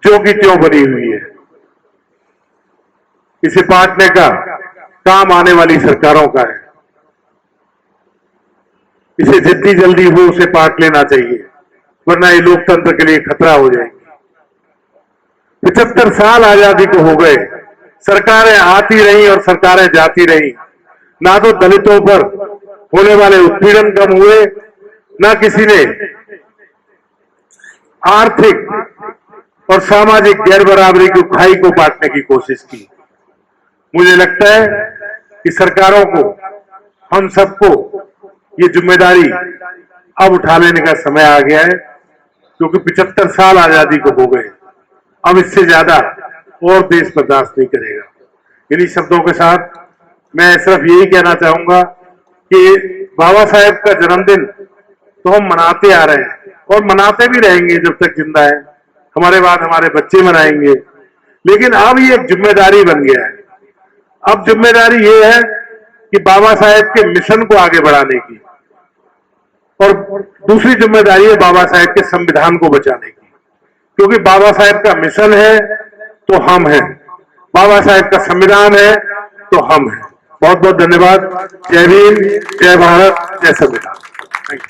जो कि त्यों बनी हुई है। इसे पाटने का काम आने वाली सरकारों का है। इसे जितनी जल्दी हो उसे पाट लेना चाहिए, वरना ये लोकतंत्र के लिए खतरा हो जाएगी। 75 साल आजादी को हो गए, सरकारें आती रही और सरकारें जाती रही, ना तो दलितों पर होने वाले उत्पीड़न कम हुए, ना किसी ने आर्थिक और सामाजिक गैर बराबरी की खाई को पाटने की कोशिश की। मुझे लगता है कि सरकारों को, हम सबको ये जिम्मेदारी अब उठा लेने का समय आ गया है, क्योंकि 75 साल आजादी को हो गए। अब इससे ज्यादा और देश बर्दाश्त नहीं करेगा। इन्हीं शब्दों के साथ मैं सिर्फ यही कहना चाहूंगा कि बाबा साहेब का जन्मदिन तो हम मनाते आ रहे हैं और मनाते भी रहेंगे जब तक जिंदा है। हमारे बाद हमारे बच्चे मनाएंगे, लेकिन अब ये एक जिम्मेदारी बन गया है। अब जिम्मेदारी ये है कि बाबा साहेब के मिशन को आगे बढ़ाने की, और दूसरी जिम्मेदारी है बाबा साहेब के संविधान को बचाने की, क्योंकि बाबा साहेब का मिशन है तो हम हैं, बाबा साहेब का संविधान है तो हम हैं। बहुत बहुत धन्यवाद। जय भीम, जय भारत, जय संविधान। Thank you.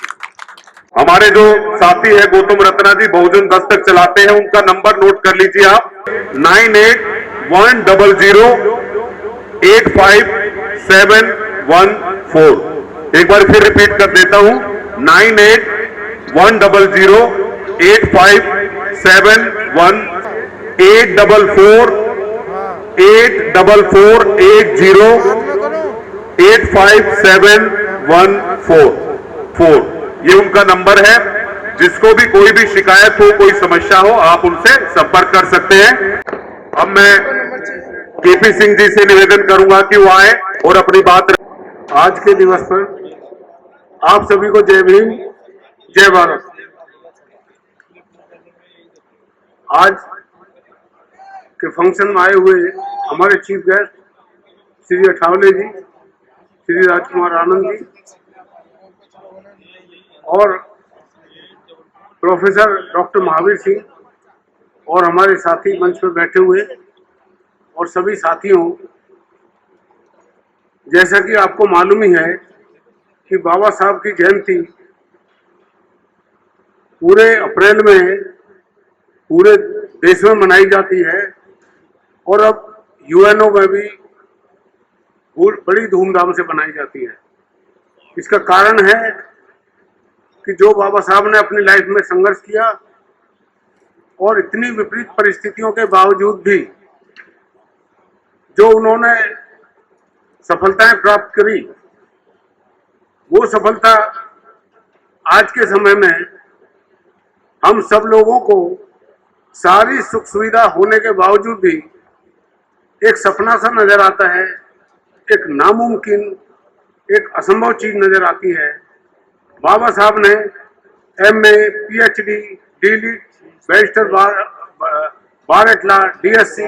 हमारे जो साथी है गौतम रत्ना जी, बहुजन दस्तक चलाते हैं, उनका नंबर नोट कर लीजिए आप, 9810085714। एक बार फिर रिपीट कर देता हूं, 9810085714, 84480857144। ये उनका नंबर है। जिसको भी कोई भी शिकायत हो, कोई समस्या हो, आप उनसे संपर्क कर सकते हैं। अब मैं केपी सिंह जी से निवेदन करूंगा कि वो आए और अपनी बात। आज के दिवस पर आप सभी को जय भीम, जय भारत। आज के फंक्शन में आए हुए हमारे चीफ गेस्ट श्री अठावले जी, श्री राजकुमार आनंद जी और प्रोफेसर डॉक्टर महावीर सिंह और हमारे साथी मंच पर बैठे हुए और सभी साथियों, जैसा कि आपको मालूम ही है कि बाबा साहब की जयंती पूरे अप्रैल में पूरे देश में मनाई जाती है और अब यूएनओ में भी बड़ी धूमधाम से मनाई जाती है। इसका कारण है कि जो बाबा साहब ने अपनी लाइफ में संघर्ष किया और इतनी विपरीत परिस्थितियों के बावजूद भी जो उन्होंने सफलताएं प्राप्त करी, वो सफलता आज के समय में हम सब लोगों को सारी सुख सुविधा होने के बावजूद भी एक सपना सा नजर आता है, एक नामुमकिन, एक असंभव चीज नजर आती है। बाबा साहब ने MA, PhD, DLitt, बैरिस्टर बार एट लॉ, DSc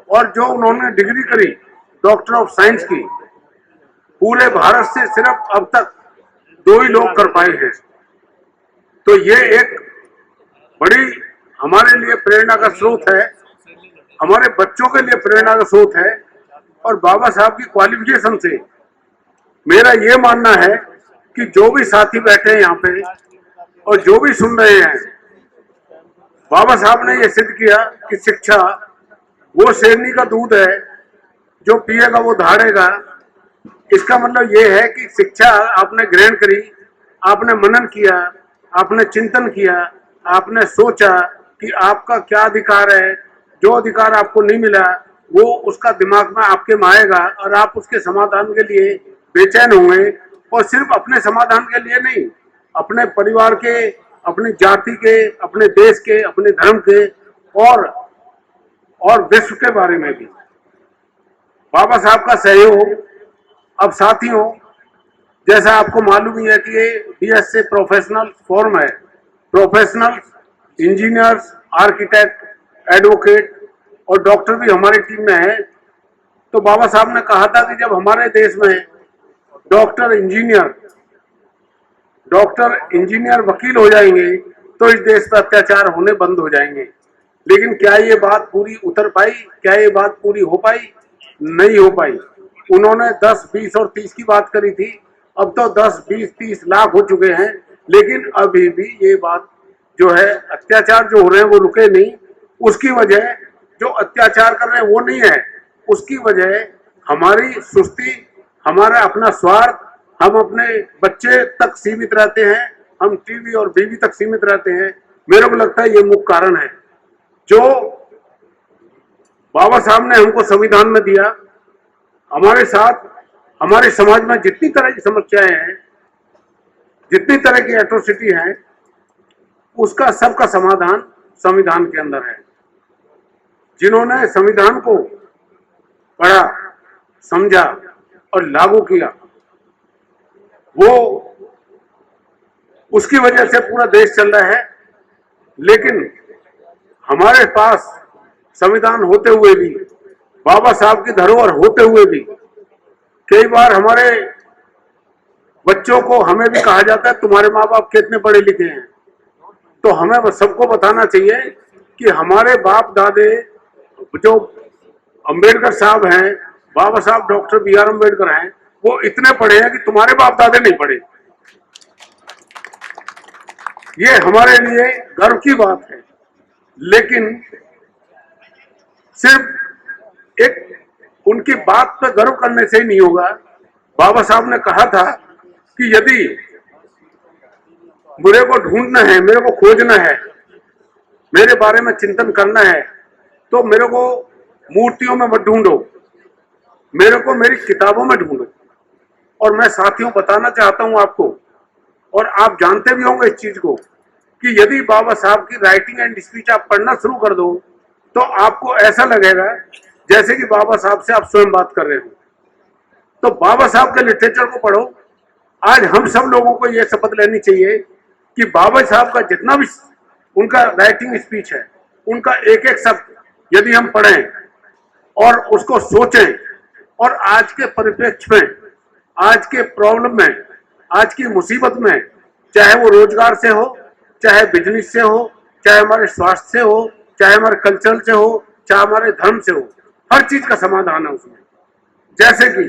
और जो उन्होंने डिग्री करी डॉक्टर ऑफ साइंस की, पूरे भारत से सिर्फ अब तक 2 ही लोग कर पाए हैं। तो ये एक बड़ी हमारे लिए प्रेरणा का स्रोत है, हमारे बच्चों के लिए प्रेरणा का स्रोत है। और बाबा साहब की क्वालिफिकेशन से मेरा ये मानना है कि जो भी साथी बैठे हैं यहाँ पे और जो भी सुन रहे हैं, बाबा साहब ने ये सिद्ध किया कि शिक्षा वो शेरनी का दूध है, जो पिएगा वो धाड़ेगा। इसका मतलब ये है कि शिक्षा आपने ग्रहण करी, आपने मनन किया, आपने चिंतन किया, आपने सोचा कि आपका क्या अधिकार है, जो अधिकार आपको नहीं मिला वो उसका दिमाग में आपके में आएगा और आप उसके समाधान के लिए बेचैन होंगे। और सिर्फ अपने समाधान के लिए नहीं, अपने परिवार के, अपनी जाति के, अपने देश के, अपने धर्म के और विश्व के बारे में भी। बाबा साहब का सहयोग। अब साथियों, जैसा आपको मालूम ही है कि ये BSc प्रोफेशनल फॉर्म है, प्रोफेशनल इंजीनियर्स, आर्किटेक्ट, एडवोकेट और डॉक्टर भी हमारी टीम में है। तो बाबा साहब ने कहा था कि जब हमारे देश में डॉक्टर इंजीनियर वकील हो जाएंगे तो इस देश पर अत्याचार होने बंद हो जाएंगे। लेकिन क्या ये बात पूरी उतर पाई? क्या ये बात पूरी हो पाई? नहीं हो पाई। उन्होंने 10, 20 और 30 की बात करी थी, अब तो 10, 20, 30 लाख हो चुके हैं। लेकिन अभी भी ये बात जो है, अत्याचार जो हो रहे हैं वो रुके नहीं। उसकी वजह जो अत्याचार कर रहे हैं वो नहीं है, उसकी वजह हमारी सुस्ती, हमारा अपना स्वार्थ, हम अपने बच्चे तक सीमित रहते हैं, हम टीवी और बीवी तक सीमित रहते हैं। मेरे को लगता है ये मुख्य कारण है जो बाबा साहब ने हमको संविधान में दिया। हमारे साथ हमारे समाज में जितनी तरह की समस्याएं हैं, जितनी तरह की एट्रोसिटी है, उसका सबका समाधान संविधान के अंदर है। जिन्होंने संविधान को पढ़ा, समझा और लागू किया, वो उसकी वजह से पूरा देश चल रहा है। लेकिन हमारे पास संविधान होते हुए भी, बाबा साहब की धरोहर होते हुए भी, कई बार हमारे बच्चों को हमें भी कहा जाता है तुम्हारे माँ बाप कितने पढ़े लिखे हैं। तो हमें सबको बताना चाहिए कि हमारे बाप दादे जो अंबेडकर साहब हैं, बाबा साहब डॉक्टर BR अम्बेडकर हैं, वो इतने पढ़े हैं कि तुम्हारे बाप दादे नहीं पढ़े। ये हमारे लिए गर्व की बात है। लेकिन सिर्फ एक उनकी बात पर गर्व करने से ही नहीं होगा। बाबा साहब ने कहा था कि यदि मेरे को ढूंढना है, मेरे को खोजना है, मेरे बारे में चिंतन करना है, तो मेरे को मूर्तियों में मत ढूंढो, मेरे को मेरी किताबों में ढूंढो। और मैं साथियों बताना चाहता हूं आपको, और आप जानते भी होंगे इस चीज को, कि यदि बाबा साहब की राइटिंग एंड स्पीच आप पढ़ना शुरू कर दो तो आपको ऐसा लगेगा जैसे कि बाबा साहब से आप स्वयं बात कर रहे हो। तो बाबा साहब के लिटरेचर को पढ़ो। आज हम सब लोगों को यह शपथ लेनी चाहिए कि बाबा साहब का जितना भी उनका राइटिंग स्पीच है, उनका एक एक शब्द यदि हम पढ़ें और उसको सोचें, और आज के परिप्रेक्ष्य में, आज के प्रॉब्लम में, आज की मुसीबत में, चाहे वो रोजगार से हो, चाहे बिजनेस से हो, चाहे हमारे स्वास्थ्य से हो, चाहे हमारे कल्चर से हो, चाहे हमारे धर्म से हो, हर चीज का समाधान है उसमें। जैसे कि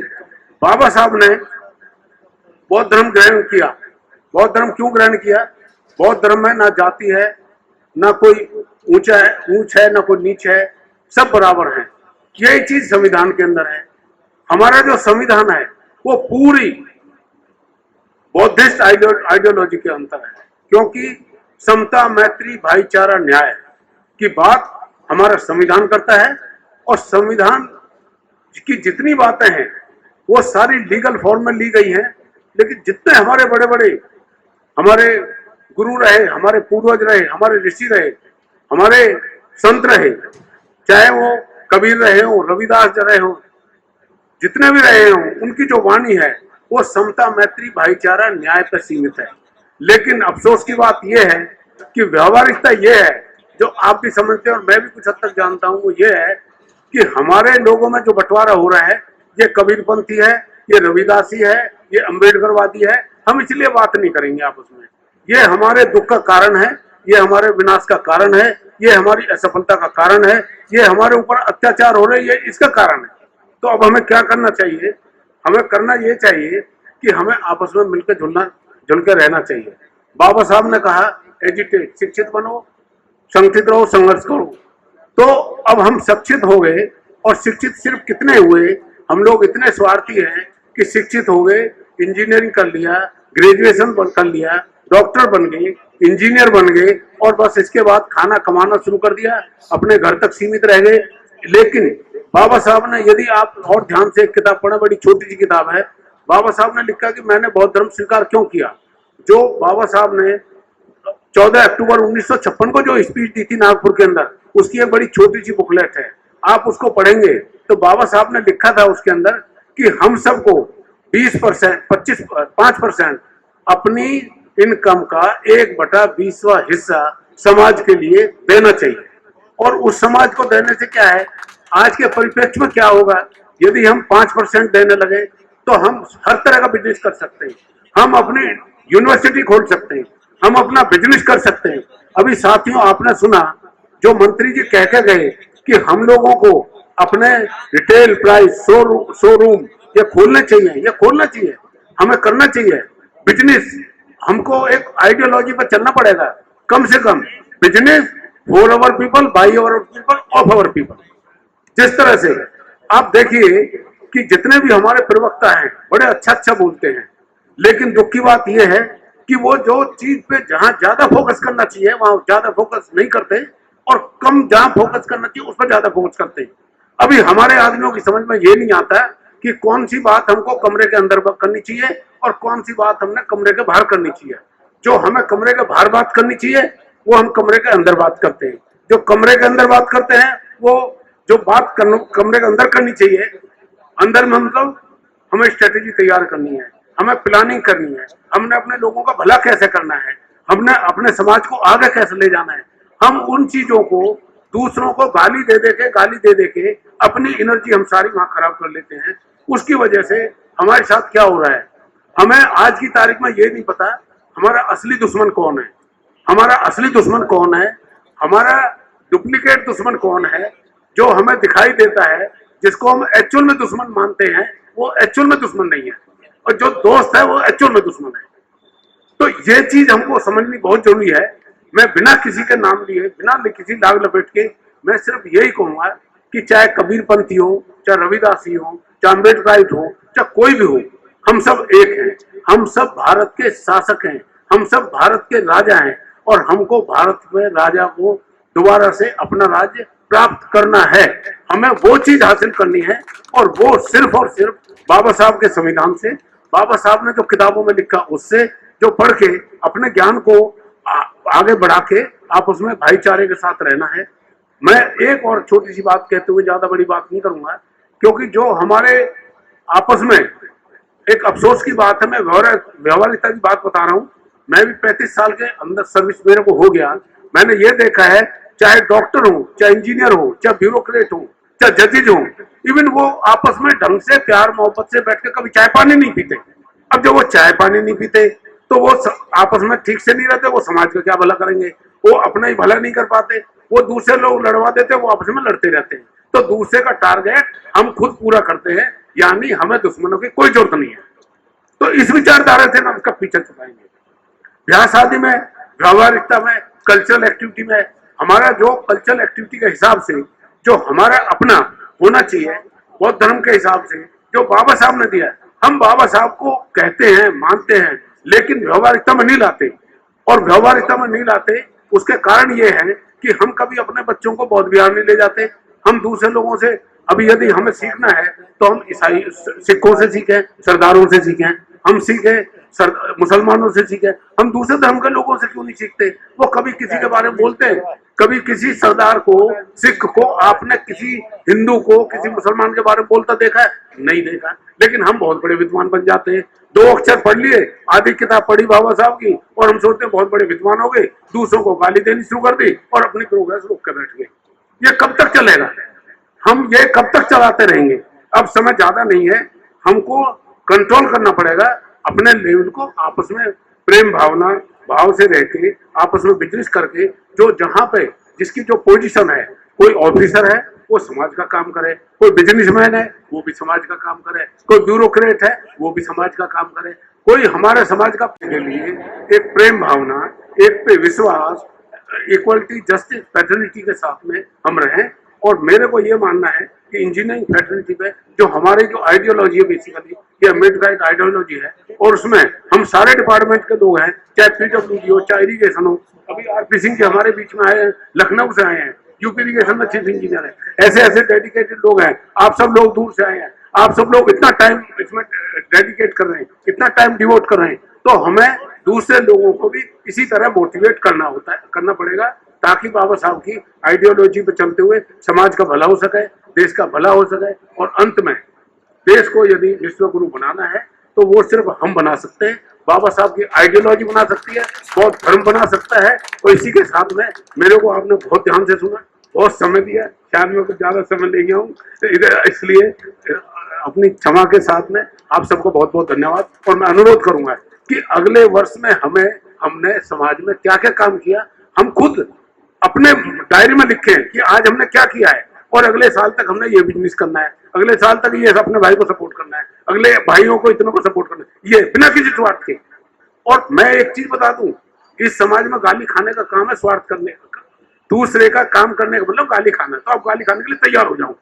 बाबा साहब ने बौद्ध धर्म ग्रहण किया। बौद्ध धर्म क्यों ग्रहण किया? बौद्ध धर्म में ना जाति है, ना कोई ऊंच है, ना कोई नीच है, सब बराबर हैं। यही चीज संविधान के अंदर है। हमारा जो संविधान है वो पूरी बौद्धिस्ट आइडियोलॉजी के अंदर है, क्योंकि समता, मैत्री, भाईचारा, न्याय की बात हमारा संविधान करता है। और संविधान की जितनी बातें हैं वो सारी लीगल फॉर्म में ली गई हैं। लेकिन जितने हमारे बड़े बड़े हमारे गुरु रहे, हमारे पूर्वज रहे, हमारे ऋषि रहे, हमारे संत रहे, चाहे वो कबीर रहे हो, रविदास रहे हो, जितने भी रहे हो, उनकी जो वाणी है वो समता, मैत्री, भाईचारा, न्याय पर सीमित है। लेकिन अफसोस की बात यह है कि व्यवहारिकता यह है, जो आप भी समझते हैं और मैं भी कुछ हद तक जानता हूं, वो ये है कि हमारे लोगों में जो बंटवारा हो रहा है, ये कबीरपंथी है, ये रविदासी है, ये अम्बेडकरवादी है। हम इसलिए बात नहीं करेंगे आपस में। ये हमारे दुख का कारण है, ये हमारे विनाश का कारण है, ये हमारी असफलता का कारण है, ये हमारे ऊपर अत्याचार हो रहे हैं, ये इसका कारण है। तो अब हमें क्या करना चाहिए? हमें करना ये चाहिए कि हमें आपस में मिलकर जुल के रहना चाहिए। बाबा साहब ने कहा एजुटेट, शिक्षित बनो, संगठित रहो, संघर्ष करो। तो अब हम शिक्षित हो गए, और शिक्षित सिर्फ कितने हुए? हम लोग इतने स्वार्थी हैं कि शिक्षित हो गए, इंजीनियरिंग कर लिया, ग्रेजुएशन कर लिया, डॉक्टर बन गए, इंजीनियर बन गए, और बस इसके बाद खाना कमाना शुरू कर दिया, अपने घर तक सीमित रह गए। लेकिन बाबा साहब ने, यदि आप और ध्यान से एक किताब पढ़ें, बड़ी छोटी सी किताब है, बाबा साहब ने लिखा कि मैंने बौद्ध धर्म स्वीकार क्यों किया। जो बाबा साहब ने 14 अक्टूबर 1956 को जो स्पीच दी थी नागपुर के अंदर, उसकी एक बड़ी छोटी सी बुकलेट है, आप उसको पढ़ेंगे तो बाबा साहब ने लिखा था उसके अंदर कि हम सबको 20%, 5% अपनी इनकम का 1/20वां हिस्सा समाज के लिए देना चाहिए। और उस समाज को देने से क्या है, आज के परिप्रेक्ष्य में क्या होगा, यदि हम 5% देने लगे तो हम हर तरह का बिजनेस कर सकते हैं, हम अपनी यूनिवर्सिटी खोल सकते हैं, हम अपना बिजनेस कर सकते हैं। अभी साथियों, आपने सुना जो मंत्री जी कह के गए कि हम लोगों को अपने रिटेल प्राइस शोरूम ये खोलने चाहिए, ये खोलना चाहिए, हमें करना चाहिए बिजनेस। हमको एक आइडियोलॉजी पर चलना पड़ेगा, कम से कम business for our people, by our people, of our people. जिस तरह से आप देखिए कि जितने भी हमारे प्रवक्ता हैं बड़े अच्छा बोलते हैं, लेकिन दुख की बात यह है कि वो जो चीज पे जहां ज्यादा फोकस करना चाहिए वहां ज्यादा फोकस नहीं करते, और कम जहां फोकस करना चाहिए उस पर ज्यादा फोकस करते हैं। अभी हमारे आदमियों की समझ में ये नहीं आता कि कौन सी बात हमको कमरे के अंदर करनी चाहिए और कौन सी बात हमने कमरे के बाहर करनी चाहिए। जो हमें कमरे के बाहर बात करनी चाहिए वो हम कमरे के अंदर बात करते हैं, जो कमरे के अंदर बात करते हैं वो जो बात कमरे के अंदर करनी चाहिए, अंदर में मतलब हमें स्ट्रेटेजी तैयार करनी है, हमें प्लानिंग करनी है, हमने अपने लोगों का भला कैसे करना है, हमने अपने समाज को आगे कैसे ले जाना है। हम उन चीजों को दूसरों को गाली दे दे के अपनी एनर्जी हम सारी वहां खराब कर लेते हैं। उसकी वजह से हमारे साथ क्या हो रहा है, हमें आज की तारीख में ये नहीं पता हमारा असली दुश्मन कौन है, हमारा असली दुश्मन कौन है, हमारा डुप्लीकेट दुश्मन कौन है, जो हमें दिखाई देता है, जिसको हम एक्चुअल में दुश्मन मानते हैं वो एक्चुअल में दुश्मन नहीं है, और जो दोस्त है वो एक्चुअल में दुश्मन है। तो ये चीज हमको समझनी बहुत जरूरी है। मैं बिना किसी के नाम लिए, बिना किसी लाग लपेट के, मैं सिर्फ यही कहूंगा कि चाहे कबीरपंथी हो, चाहे रविदासी हो, चाहे अम्बेडकराइट हो, चाहे कोई भी हो, हम सब एक हैं, हम सब भारत के शासक हैं, हम सब भारत के राजा हैं, और हमको भारत में राजा को दोबारा से अपना राज्य प्राप्त करना है। हमें वो चीज हासिल करनी है, और वो सिर्फ और सिर्फ बाबा साहब के संविधान से, बाबा साहब ने जो किताबों में लिखा उससे, जो पढ़ के अपने ज्ञान को आगे बढ़ा के आप उसमें भाईचारे के साथ रहना है। मैं एक और छोटी सी बात कहते हुए ज्यादा बड़ी बात नहीं करूंगा, क्योंकि जो हमारे आपस में एक अफसोस की बात है, मैं व्यवहारिकता की बात बता रहा हूं। मैं भी 35 साल के अंदर सर्विस मेरे को हो गया, मैंने ये देखा है, चाहे डॉक्टर हो, चाहे इंजीनियर हो, चाहे ब्यूरोक्रेट हो, चाहे जजेज हो, इवन वो आपस में ढंग से प्यार मोहब्बत से बैठ के कभी चाय पानी नहीं पीते। अब जब वो चाय पानी नहीं पीते तो वो आपस में ठीक से नहीं रहते, वो समाज का क्या भला करेंगे, वो अपना ही भला नहीं कर पाते, वो दूसरे लोग लड़वा देते, वो आपस में लड़ते रहते हैं। तो दूसरे का टारगेट हम खुद पूरा करते हैं, यानी हमें दुश्मनों की कोई जरूरत नहीं है। तो इस विचारधारा से हम उसका पीछा छुपाएंगे। ब्याह शादी में, व्यवहारिकता में, कल्चरल एक्टिविटी में, हमारा जो कल्चरल एक्टिविटी के हिसाब से जो हमारा अपना होना चाहिए, बौद्ध धर्म के हिसाब से जो बाबा साहब ने दिया, हम बाबा साहब को कहते हैं, मानते हैं, लेकिन व्यवहारिकता में नहीं लाते। और व्यवहारिकता में नहीं लाते उसके कारण ये है कि हम कभी अपने बच्चों को बौद्ध विहार नहीं ले जाते। हम दूसरे लोगों से, अभी यदि हमें सीखना है तो हम ईसाई सिखों से सीखें, सरदारों से सीखें, हम सीखें मुसलमानों से सीखे, हम दूसरे धर्म के लोगों से क्यों नहीं सीखते? वो कभी किसी के बारे में बोलते हैं, कभी किसी सरदार को, सिख को आपने किसी हिंदू को, किसी मुसलमान के बारे में बोलता देखा है? नहीं देखा। लेकिन हम बहुत बड़े विद्वान बन जाते हैं, 2 अक्षर पढ़ लिए, आधी किताब पढ़ी बाबा साहब की, और हम सोचते हैं बहुत बड़े विद्वान हो गए, दूसरों को गाली देनी शुरू कर दी और अपनी प्रोग्रेस रोक कर बैठ गए। ये कब तक चलेगा? हम ये कब तक चलाते रहेंगे? अब समय ज्यादा नहीं है, हमको कंट्रोल करना पड़ेगा अपने लेवल को, आपस में प्रेम भावना भाव से रह के, आपस में बिजनेस करके, जो जहां पे जिसकी जो पोजीशन है, कोई ऑफिसर है वो समाज का काम करे, कोई बिजनेसमैन है वो भी समाज का काम करे, कोई ब्यूरोक्रेट है वो भी समाज का काम करे, कोई हमारे समाज का के लिए एक प्रेम भावना, एक पे विश्वास, इक्वलिटी, जस्टिस, फ्रेटर्निटी के साथ में हम रहें। और मेरे को ये मानना है कि इंजीनियरिंग फ्रेटर्निटी पे जो हमारी जो आइडियोलॉजी है, बेसिकली ये अम्बेडकर आइडियोलॉजी है, और उसमें हम सारे डिपार्टमेंट के लोग हैं, चाहे पीडब्ल्यूडी हो, चाहे इरिगेशन हो, अभी आरपी सिंह जी हमारे बीच में आए हैं, लखनऊ से आए हैं, यूपी इरिगेशन में चीफ इंजीनियर है, ऐसे ऐसे डेडिकेटेड लोग हैं, आप सब लोग दूर से आए हैं, आप सब लोग इतना टाइम इसमें डेडिकेट कर रहे हैं, इतना टाइम डिवोट कर रहे हैं, तो हमें दूसरे लोगों को भी इसी तरह मोटिवेट करना पड़ेगा, ताकि बाबा साहब की आइडियोलॉजी पे चलते हुए समाज का भला हो सके, देश का भला हो सके, और अंत में देश को यदि विश्व गुरु बनाना है तो वो सिर्फ हम बना सकते हैं, बाबा साहब की आइडियोलॉजी बना सकती है, बहुत धर्म बना सकता है। और इसी के साथ में मेरे को आपने बहुत ध्यान से सुना, बहुत समय दिया, शायद मैं कुछ ज्यादा समय ले गया हूँ, इसलिए अपनी क्षमा के साथ में आप सबको बहुत बहुत धन्यवाद। और मैं अनुरोध करूंगा कि अगले वर्ष में हमने समाज में क्या क्या काम किया, हम खुद अपने डायरी में लिखें कि आज हमने क्या किया है, और अगले साल तक हमने ये बिजनेस करना है, अगले साल तक ये अपने भाई को सपोर्ट करना है, अगले भाइयों को इतनों को सपोर्ट करना है, ये बिना किसी स्वार्थ के। और मैं एक चीज बता दूं, इस समाज में गाली खाने का काम है स्वार्थ करने का, दूसरे का काम करने का मतलब गाली खाना, तो आप गाली खाने के लिए तैयार हो जाओ,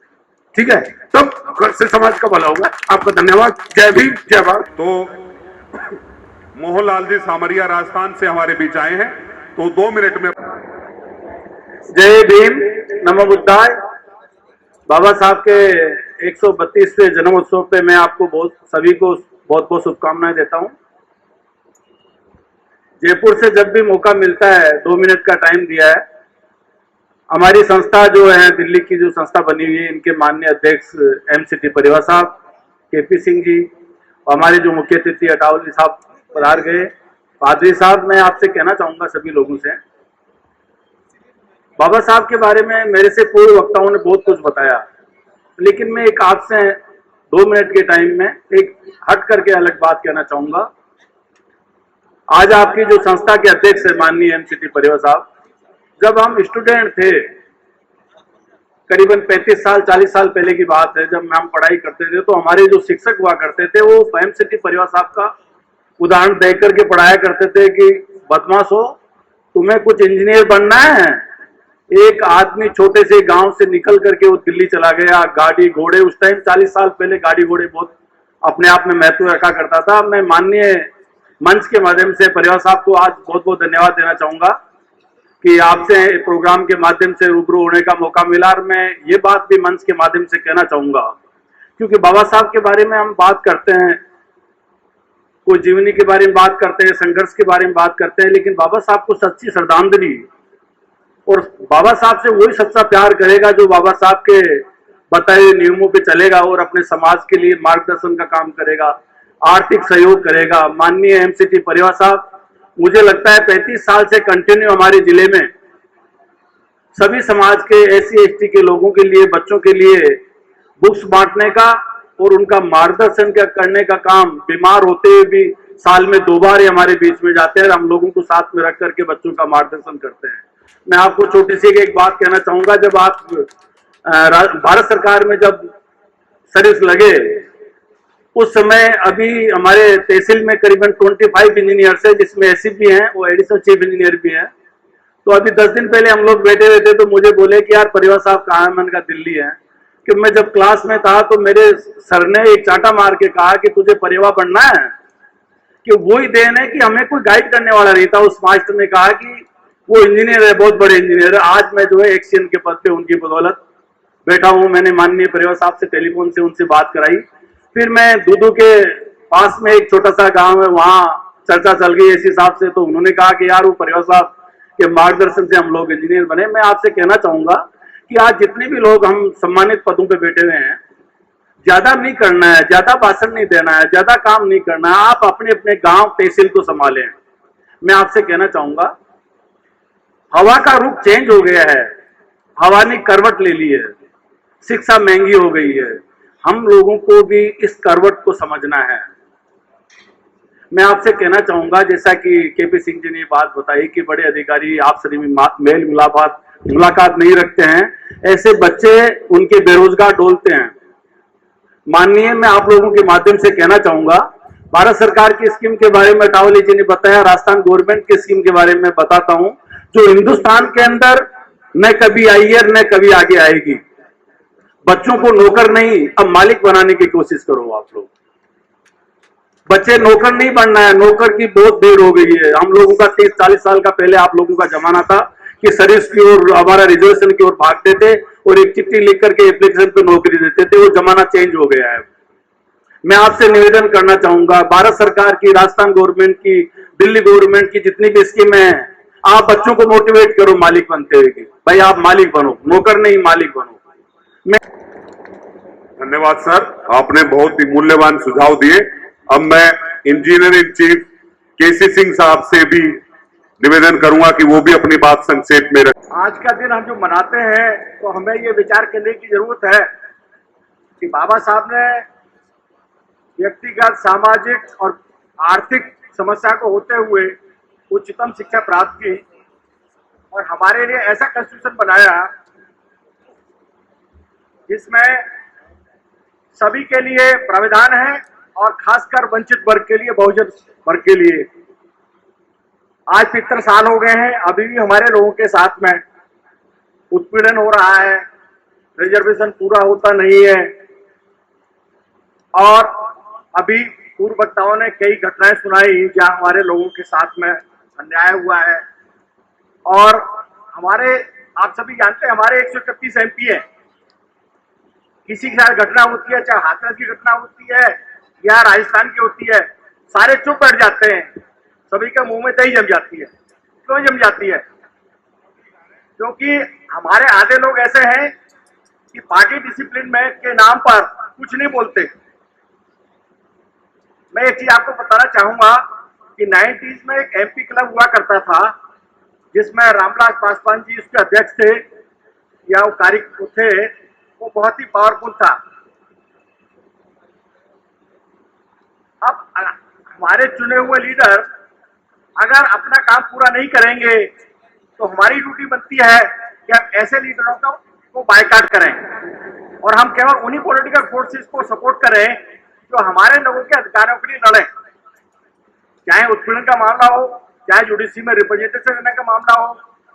ठीक है? तब से समाज का भला होगा। आपका धन्यवाद। जय भीम, जय भारत। तो मोहनलाल जी सामरिया राजस्थान से हमारे बीच आए हैं, तो 2 मिनट में। जय भीम, नमो बुद्धाय। बाबा साहब के 132वें जन्मोत्सव पे मैं आपको सभी को बहुत बहुत शुभकामनाएं देता हूं। जयपुर से जब भी मौका मिलता है, 2 मिनट का टाइम दिया है, हमारी संस्था जो है, दिल्ली की जो संस्था बनी हुई है, इनके माननीय अध्यक्ष MCT परिवार साहब, KP सिंह जी, और हमारे जो मुख्य अतिथि अटावली साहब पधार गए, पादरी साहब, मैं आपसे कहना चाहूंगा सभी लोगों से, बाबा साहब के बारे में मेरे से पूर्व वक्ताओं ने बहुत कुछ बताया, लेकिन मैं एक आपसे 2 मिनट के टाइम में एक हट करके अलग बात कहना चाहूंगा। आज आपकी जो संस्था के अध्यक्ष है माननीय MCT परिवार साहब, जब हम स्टूडेंट थे, करीबन 35 साल 40 साल पहले की बात है, जब हम पढ़ाई करते थे, तो हमारे जो शिक्षक हुआ करते थे वो MCT परिवार साहब का उदाहरण देख करके पढ़ाया करते थे कि बदमाश हो, तुम्हें कुछ इंजीनियर बनना है। एक आदमी छोटे से गांव से निकल करके वो दिल्ली चला गया, गाड़ी घोड़े, उस टाइम 40 साल पहले गाड़ी घोड़े बहुत अपने आप में महत्व रखा करता था। मैं माननीय मंच के माध्यम से परिवार साहब को आज बहुत बहुत धन्यवाद देना चाहूंगा कि आपसे प्रोग्राम के माध्यम से रूबरू होने का मौका मिला, और मैं ये बात भी मंच के माध्यम से कहना चाहूंगा, क्योंकि बाबा साहब के बारे में हम बात करते हैं, कोई जीवनी के बारे में बात करते हैं, संघर्ष के बारे में बात करते हैं, लेकिन बाबा साहब को सच्ची श्रद्धांजलि और बाबा साहब से वही सच्चा प्यार करेगा जो बाबा साहब के बताए हुए नियमों पे चलेगा और अपने समाज के लिए मार्गदर्शन का काम करेगा, आर्थिक सहयोग करेगा। माननीय MCT परिवार साहब, मुझे लगता है 35 साल से कंटिन्यू हमारे जिले में सभी समाज के SC ST के लोगों के लिए, बच्चों के लिए बुक्स बांटने का और उनका मार्गदर्शन करने का काम, बीमार होते हुए भी साल में 2 बार हमारे बीच में जाते हैं, हम लोगों को साथ में रख करके बच्चों का मार्गदर्शन करते हैं। मैं आपको छोटी सी एक बात कहना चाहूंगा, जब आप भारत सरकार में जब सर्विस लगे, उस समय अभी हमारे तहसील में करीबन 25 इंजीनियर्स है, जिसमें SC भी हैं, वो एडिशनल चीफ इंजीनियर भी हैं। तो अभी 10 दिन पहले हम लोग बैठे हुए थे, तो मुझे बोले कि यार परिवार साहब कहाँ है? मैंने कहा दिल्ली है। कि मैं जब क्लास में था तो मेरे सर ने एक चाटा मार के कहा कि तुझे परिवार बनना है, कि वही देन है कि हमें कोई गाइड करने वाला नहीं था। उस मास्टर ने कहा कि वो इंजीनियर है, बहुत बड़े इंजीनियर है। आज मैं जो है एक्सीएन के पद पे उनकी बदौलत बैठा हूं। मैंने माननीय परिवार साहब से टेलीफोन से उनसे बात कराई, फिर मैं दूधू के पास में एक छोटा सा गांव है, वहां चर्चा चल गई इस हिसाब से, तो उन्होंने कहा कि यार वो परिवार साहब के मार्गदर्शन से हम लोग इंजीनियर बने। मैं आपसे कहना चाहूंगा कि आज जितने भी लोग हम सम्मानित पदों पे बैठे हुए हैं, ज्यादा नहीं करना है, ज्यादा भाषण नहीं देना है, ज्यादा काम नहीं करना है, आप अपने अपने गांव तहसील को संभालें। मैं आपसे कहना चाहूंगा हवा का रुख चेंज हो गया है, हवा ने करवट ले ली है, शिक्षा महंगी हो गई है, हम लोगों को भी इस करवट को समझना है। मैं आपसे कहना चाहूंगा, जैसा कि केपी सिंह जी ने बात बताई कि बड़े अधिकारी आपसे मेल मुलाकात नहीं रखते हैं, ऐसे बच्चे उनके बेरोजगार डोलते हैं। माननीय, मैं आप लोगों के माध्यम से कहना चाहूंगा, भारत सरकार की स्कीम के बारे में टावली जी ने बताया, राजस्थान गवर्नमेंट की स्कीम के बारे में बताता हूं, जो हिंदुस्तान के अंदर न कभी आई है न कभी आगे आएगी। बच्चों को नौकर नहीं, अब मालिक बनाने की कोशिश करो आप लोग। बच्चे नौकर नहीं बनना है, नौकर की बहुत देर हो गई है। हम लोगों का 30-40 साल का पहले आप लोगों का जमाना था कि सर्विस की ओर, हमारा रिजर्वेशन की ओर भागते थे और एक चिट्ठी लिख करके एप्लीकेशन पे नौकरी देते थे। वो जमाना चेंज हो गया है। मैं आपसे निवेदन करना चाहूंगा, भारत सरकार की, राजस्थान गवर्नमेंट की, दिल्ली गवर्नमेंट की जितनी भी स्कीम है, आप बच्चों को मोटिवेट करो मालिक बनते हुए कि भाई आप मालिक बनो, नौकर नहीं मालिक बनो। धन्यवाद सर, आपने बहुत ही मूल्यवान सुझाव दिए। अब मैं इंजीनियर इन चीफ केसी सिंह साहब से भी निवेदन करूंगा कि वो भी अपनी बात संक्षेप में रखें। आज का दिन हम जो मनाते हैं, तो हमें ये विचार करने की जरूरत है कि बाबा साहब ने व्यक्तिगत, सामाजिक और आर्थिक समस्या को होते हुए उच्चतम शिक्षा प्राप्त की और हमारे लिए ऐसा कॉन्स्टिट्यूशन बनाया जिसमें सभी के लिए प्राविधान है और खासकर वंचित वर्ग के लिए, बहुजन वर्ग के लिए। आज 70 साल हो गए हैं, अभी भी हमारे लोगों के साथ में उत्पीड़न हो रहा है, रिजर्वेशन पूरा होता नहीं है और अभी पूर्व वक्ताओं ने कई घटनाएं सुनाई जहां हमारे लोगों के साथ में अन्याय हुआ है। और हमारे, आप सभी जानते हैं, हमारे 131 MP है। किसी के साथ घटना होती है, चाहे हाथरस की घटना होती है या राजस्थान की होती है, सारे चुप बैठ जाते हैं, सभी के मुंह में दही जम जाती है। क्यों जम जाती है? क्योंकि हमारे आधे लोग ऐसे हैं कि पार्टी डिसिप्लिन में के नाम पर कुछ नहीं बोलते। मैं एक चीज आपको बताना चाहूंगा कि 90s में एक MP क्लब हुआ करता था जिसमें रामविलास पासवान जी उसके अध्यक्ष थे या वो कार्य थे। वो बहुत ही पावरफुल था। अब हमारे चुने हुए लीडर अगर अपना काम पूरा नहीं करेंगे तो हमारी ड्यूटी बनती है कि हम ऐसे लीडरों को बायकॉट करें और हम केवल उन्हीं पॉलिटिकल फोर्सेस को सपोर्ट करें जो हमारे लोगों के अधिकारों के लिए लड़े। चाहे उत्पीड़न का मामला हो, चाहे जुडिशरी में रिप्रेजेंटेशन करने का मामला हो,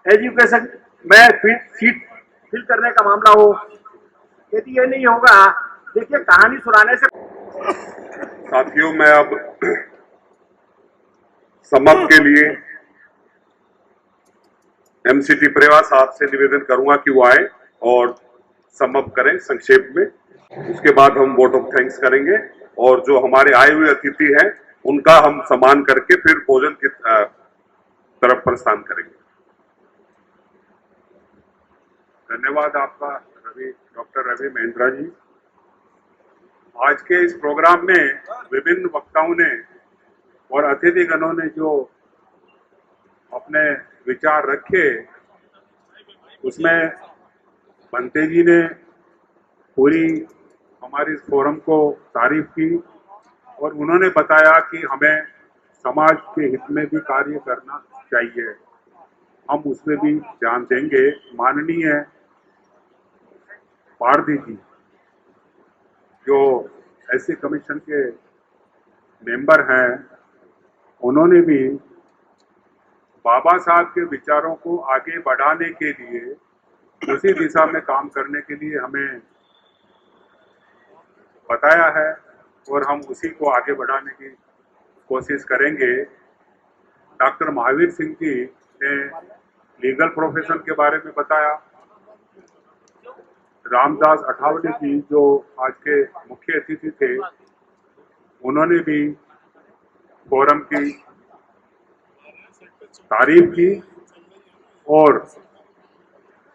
एजुकेशन में सीट फिल करने का मामला हो। यदि ये नहीं होगा, देखिए कहानी सुनाने से। साथियों, मैं अब समअप के लिए MCT परेवा साहब से निवेदन करूंगा कि वो आए और समअप करें संक्षेप में। उसके बाद हम वोट ऑफ थैंक्स करेंगे और जो हमारे आए हुए अतिथि हैं उनका हम सम्मान करके फिर भोजन की तरफ प्रस्थान करेंगे। धन्यवाद आपका डॉक्टर रवि महिंद्रा जी। आज के इस प्रोग्राम में विभिन्न वक्ताओं ने और अतिथिगणों ने जो अपने विचार रखे, उसमें बंते जी ने पूरी हमारी इस फोरम को तारीफ की और उन्होंने बताया कि हमें समाज के हित में भी कार्य करना चाहिए, हम उसमें भी ध्यान देंगे। माननीय पारदी जी जो ऐसे कमीशन के मेंबर हैं, उन्होंने भी बाबा साहब के विचारों को आगे बढ़ाने के लिए उसी दिशा में काम करने के लिए हमें बताया है और हम उसी को आगे बढ़ाने की कोशिश करेंगे। डॉक्टर महावीर सिंह जी ने लीगल प्रोफेशन के बारे में बताया। रामदास अठावले जी जो आज के मुख्य अतिथि थे, उन्होंने भी फोरम की तारीफ की और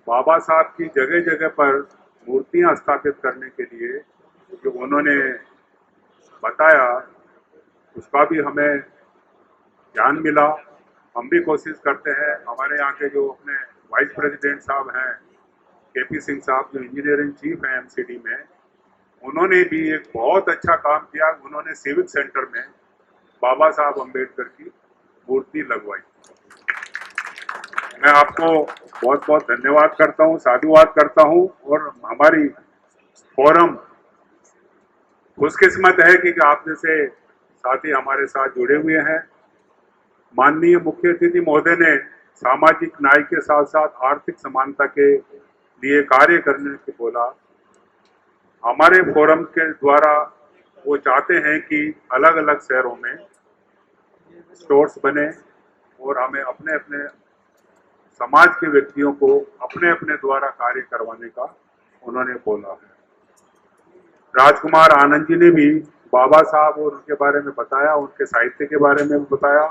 बाबा साहब की जगह जगह पर मूर्तियां स्थापित करने के लिए जो उन्होंने बताया उसका भी हमें ज्ञान मिला। हम भी कोशिश करते हैं। हमारे यहाँ के जो अपने वाइस प्रेसिडेंट साहब हैं केपी सिंह साहब, जो इंजीनियरिंग चीफ हैं एमसीडी में, उन्होंने भी एक बहुत अच्छा काम किया। उन्होंने सिविक सेंटर में बाबा साहब अम्बेडकर की मूर्ति लगवाई। मैं आपको बहुत बहुत धन्यवाद करता हूँ, साधुवाद करता हूँ। और हमारी फोरम खुशकिस्मत है कि आप जैसे साथी हमारे साथ जुड़े हुए हैं। माननीय मुख्य अतिथि महोदय ने सामाजिक न्याय के साथ साथ आर्थिक समानता के लिए कार्य करने को बोला। हमारे फोरम के द्वारा वो चाहते हैं कि अलग अलग शहरों में स्टोर्स बने और हमें अपने अपने समाज के व्यक्तियों को अपने अपने द्वारा कार्य करवाने का उन्होंने बोला है। राजकुमार आनंद जी ने भी बाबा साहब और उनके बारे में बताया, उनके साहित्य के बारे में बताया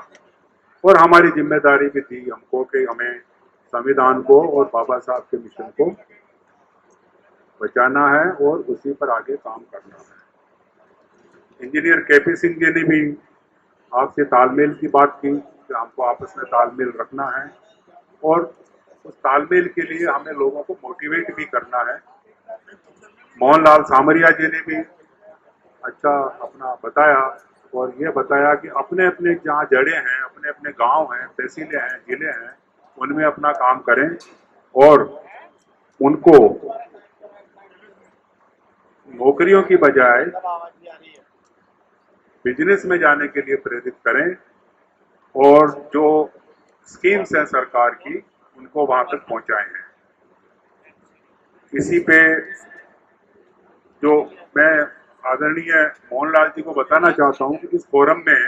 और हमारी जिम्मेदारी भी दी हमको कि हमें संविधान को और बाबा साहब के मिशन को बचाना है और उसी पर आगे काम करना है। इंजीनियर केपी सिंह जी ने भी आपसे तालमेल की बात की कि हमको आपस में तालमेल रखना है और उस तालमेल के लिए हमें लोगों को मोटिवेट भी करना है। मोहनलाल सामरिया जी ने भी अच्छा अपना बताया और ये बताया कि अपने अपने जहाँ जड़ें हैं, अपने अपने गांव हैं, तहसीलें हैं, जिले हैं, उनमें अपना काम करें और उनको नौकरियों की बजाय बिजनेस में जाने के लिए प्रेरित करें और जो स्कीम्स हैं सरकार की उनको वहां तक पहुंचाए हैं। इसी पे जो मैं आदरणीय मोहनलाल जी को बताना चाहता हूं कि इस फोरम में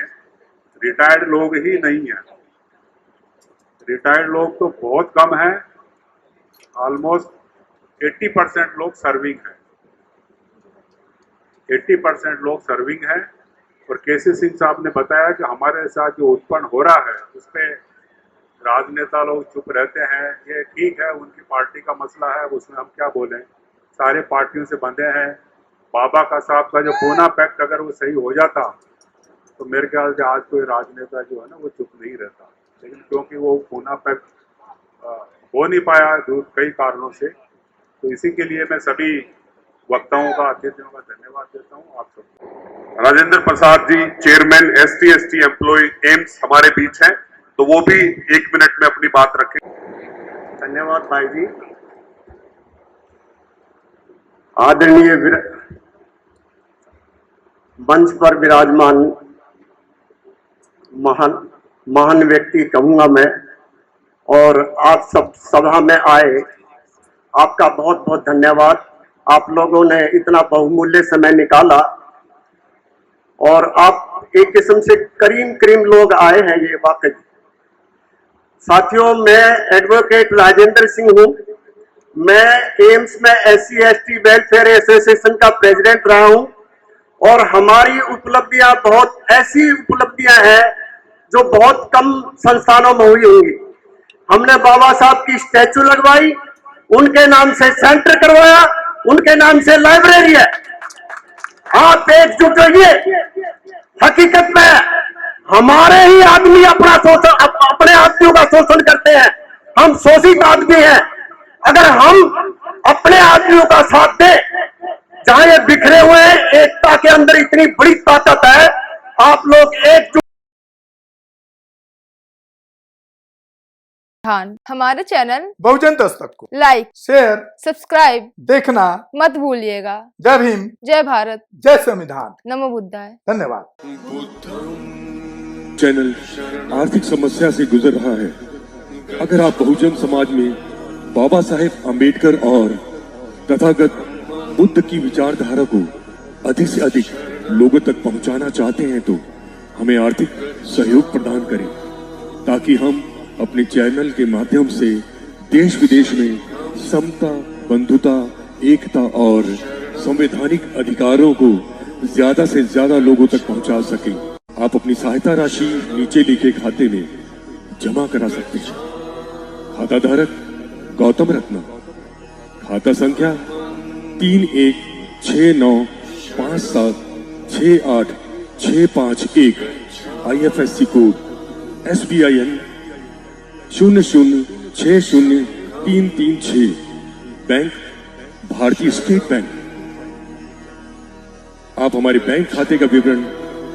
रिटायर्ड लोग ही नहीं हैं। रिटायर्ड लोग तो बहुत कम हैं, ऑलमोस्ट 80% लोग सर्विंग हैं। 80% लोग सर्विंग हैं और केसी सिंह साहब ने बताया कि हमारे साथ जो उत्पन्न हो रहा है उस पर राजनेता लोग चुप रहते हैं। ये ठीक है, उनकी पार्टी का मसला है, उसमें हम क्या बोलें। सारे पार्टियों से बंधे हैं। बाबा का साहब का जो पूना पैक्ट अगर वो सही हो जाता तो मेरे ख्याल से आज कोई राजनेता जो है ना वो चुप नहीं रहता। लेकिन क्योंकि वो पूना पैक्ट हो नहीं पाया कई कारणों से, तो इसी के लिए मैं सभी वक्ताओं का, अतिथियों का धन्यवाद देता हूँ। आप सबको Rajendra Prasad ji, chairman ST employ AIIMS हमारे बीच हैं, तो वो भी 1 मिनट में अपनी बात रखें। धन्यवाद भाई जी। आदरणीय मंच पर विराजमान महान व्यक्ति कहूंगा मैं, और आप सब सभा में आए, आपका बहुत बहुत धन्यवाद। आप लोगों ने इतना बहुमूल्य समय निकाला और आप एक किस्म से करीम लोग आए हैं, ये वाकई। साथियों, मैं एडवोकेट राजेंद्र सिंह हूं। मैं एम्स में SC/ST वेलफेयर एसोसिएशन का प्रेसिडेंट रहा हूं और हमारी उपलब्धियां बहुत ऐसी उपलब्धियां हैं जो बहुत कम संस्थानों में हुई होंगी। हमने बाबा साहब की स्टैचू लगवाई, उनके नाम से सेंटर करवाया, उनके नाम से लाइब्रेरी है। आप एकजुट होइए। हकीकत में हमारे ही आदमी अपने आदमियों का शोषण करते हैं। हम शोषित आदमी हैं। अगर हम अपने आदमियों का साथ दें, जहां ये बिखरे हुए हैं, एकता के अंदर इतनी बड़ी ताकत है। आप लोग एकजुट। हमारे चैनल बहुजन दस्तक को लाइक, शेयर, सब्सक्राइब देखना मत भूलिएगा। जय भीम, जय भारत, जय संविधान, नमो बुद्धाय। धन्यवाद। चैनल आर्थिक समस्या से गुजर रहा है। अगर आप बहुजन समाज में बाबा साहेब अम्बेडकर और तथागत बुद्ध की विचारधारा को अधिक से अधिक लोगों तक पहुंचाना चाहते हैं तो हमें आर्थिक सहयोग प्रदान करें, ताकि हम अपने चैनल के माध्यम से देश विदेश में समता, बंधुता, एकता और संवैधानिक अधिकारों को ज्यादा से ज्यादा लोगों तक पहुंचा सकें। आप अपनी सहायता राशि नीचे लिखे खाते में जमा करा सकते हैं। खाता धारक गौतम रत्ना, खाता संख्या 3169576865 IFSC कोड SBIN 0060336, बैंक भारतीय स्टेट बैंक। आप हमारे बैंक खाते का विवरण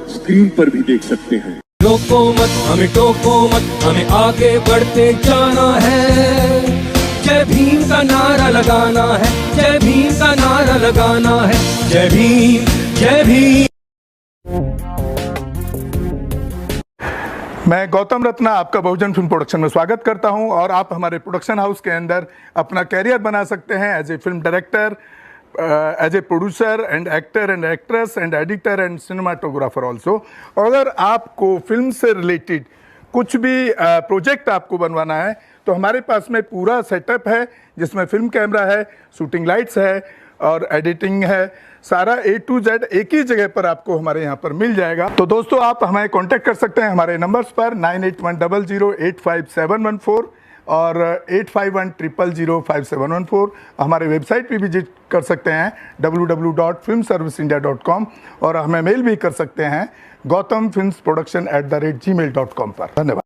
स्क्रीन पर भी देख सकते हैं। रोको मत हमें, टोको मत हमें, आगे बढ़ते जाना है। जय भीम का नारा लगाना है, जय भीम का नारा लगाना है। जय भीम, जय भीम। मैं गौतम रत्ना आपका बहुजन फिल्म प्रोडक्शन में स्वागत करता हूं और आप हमारे प्रोडक्शन हाउस के अंदर अपना कैरियर बना सकते हैं as a film director, as a producer and actor and actress and editor and cinematographer also. अगर आपको फिल्म से रिलेटेड कुछ भी प्रोजेक्ट आपको बनवाना है तो हमारे पास में पूरा सेटअप है, जिसमें फिल्म कैमरा है, शूटिंग लाइट्स है और एडिटिंग है। सारा A to Z एक ही जगह पर आपको हमारे यहाँ पर मिल जाएगा। तो दोस्तों आप हमें कांटेक्ट कर सकते हैं हमारे नंबर्स पर 9810085714 और 8510005714। हमारे वेबसाइट पे विजिट कर सकते हैं www.filmserviceindia.com और हमें मेल भी कर सकते हैं gautamfilmsproduction@gmail.com पर। धन्यवाद।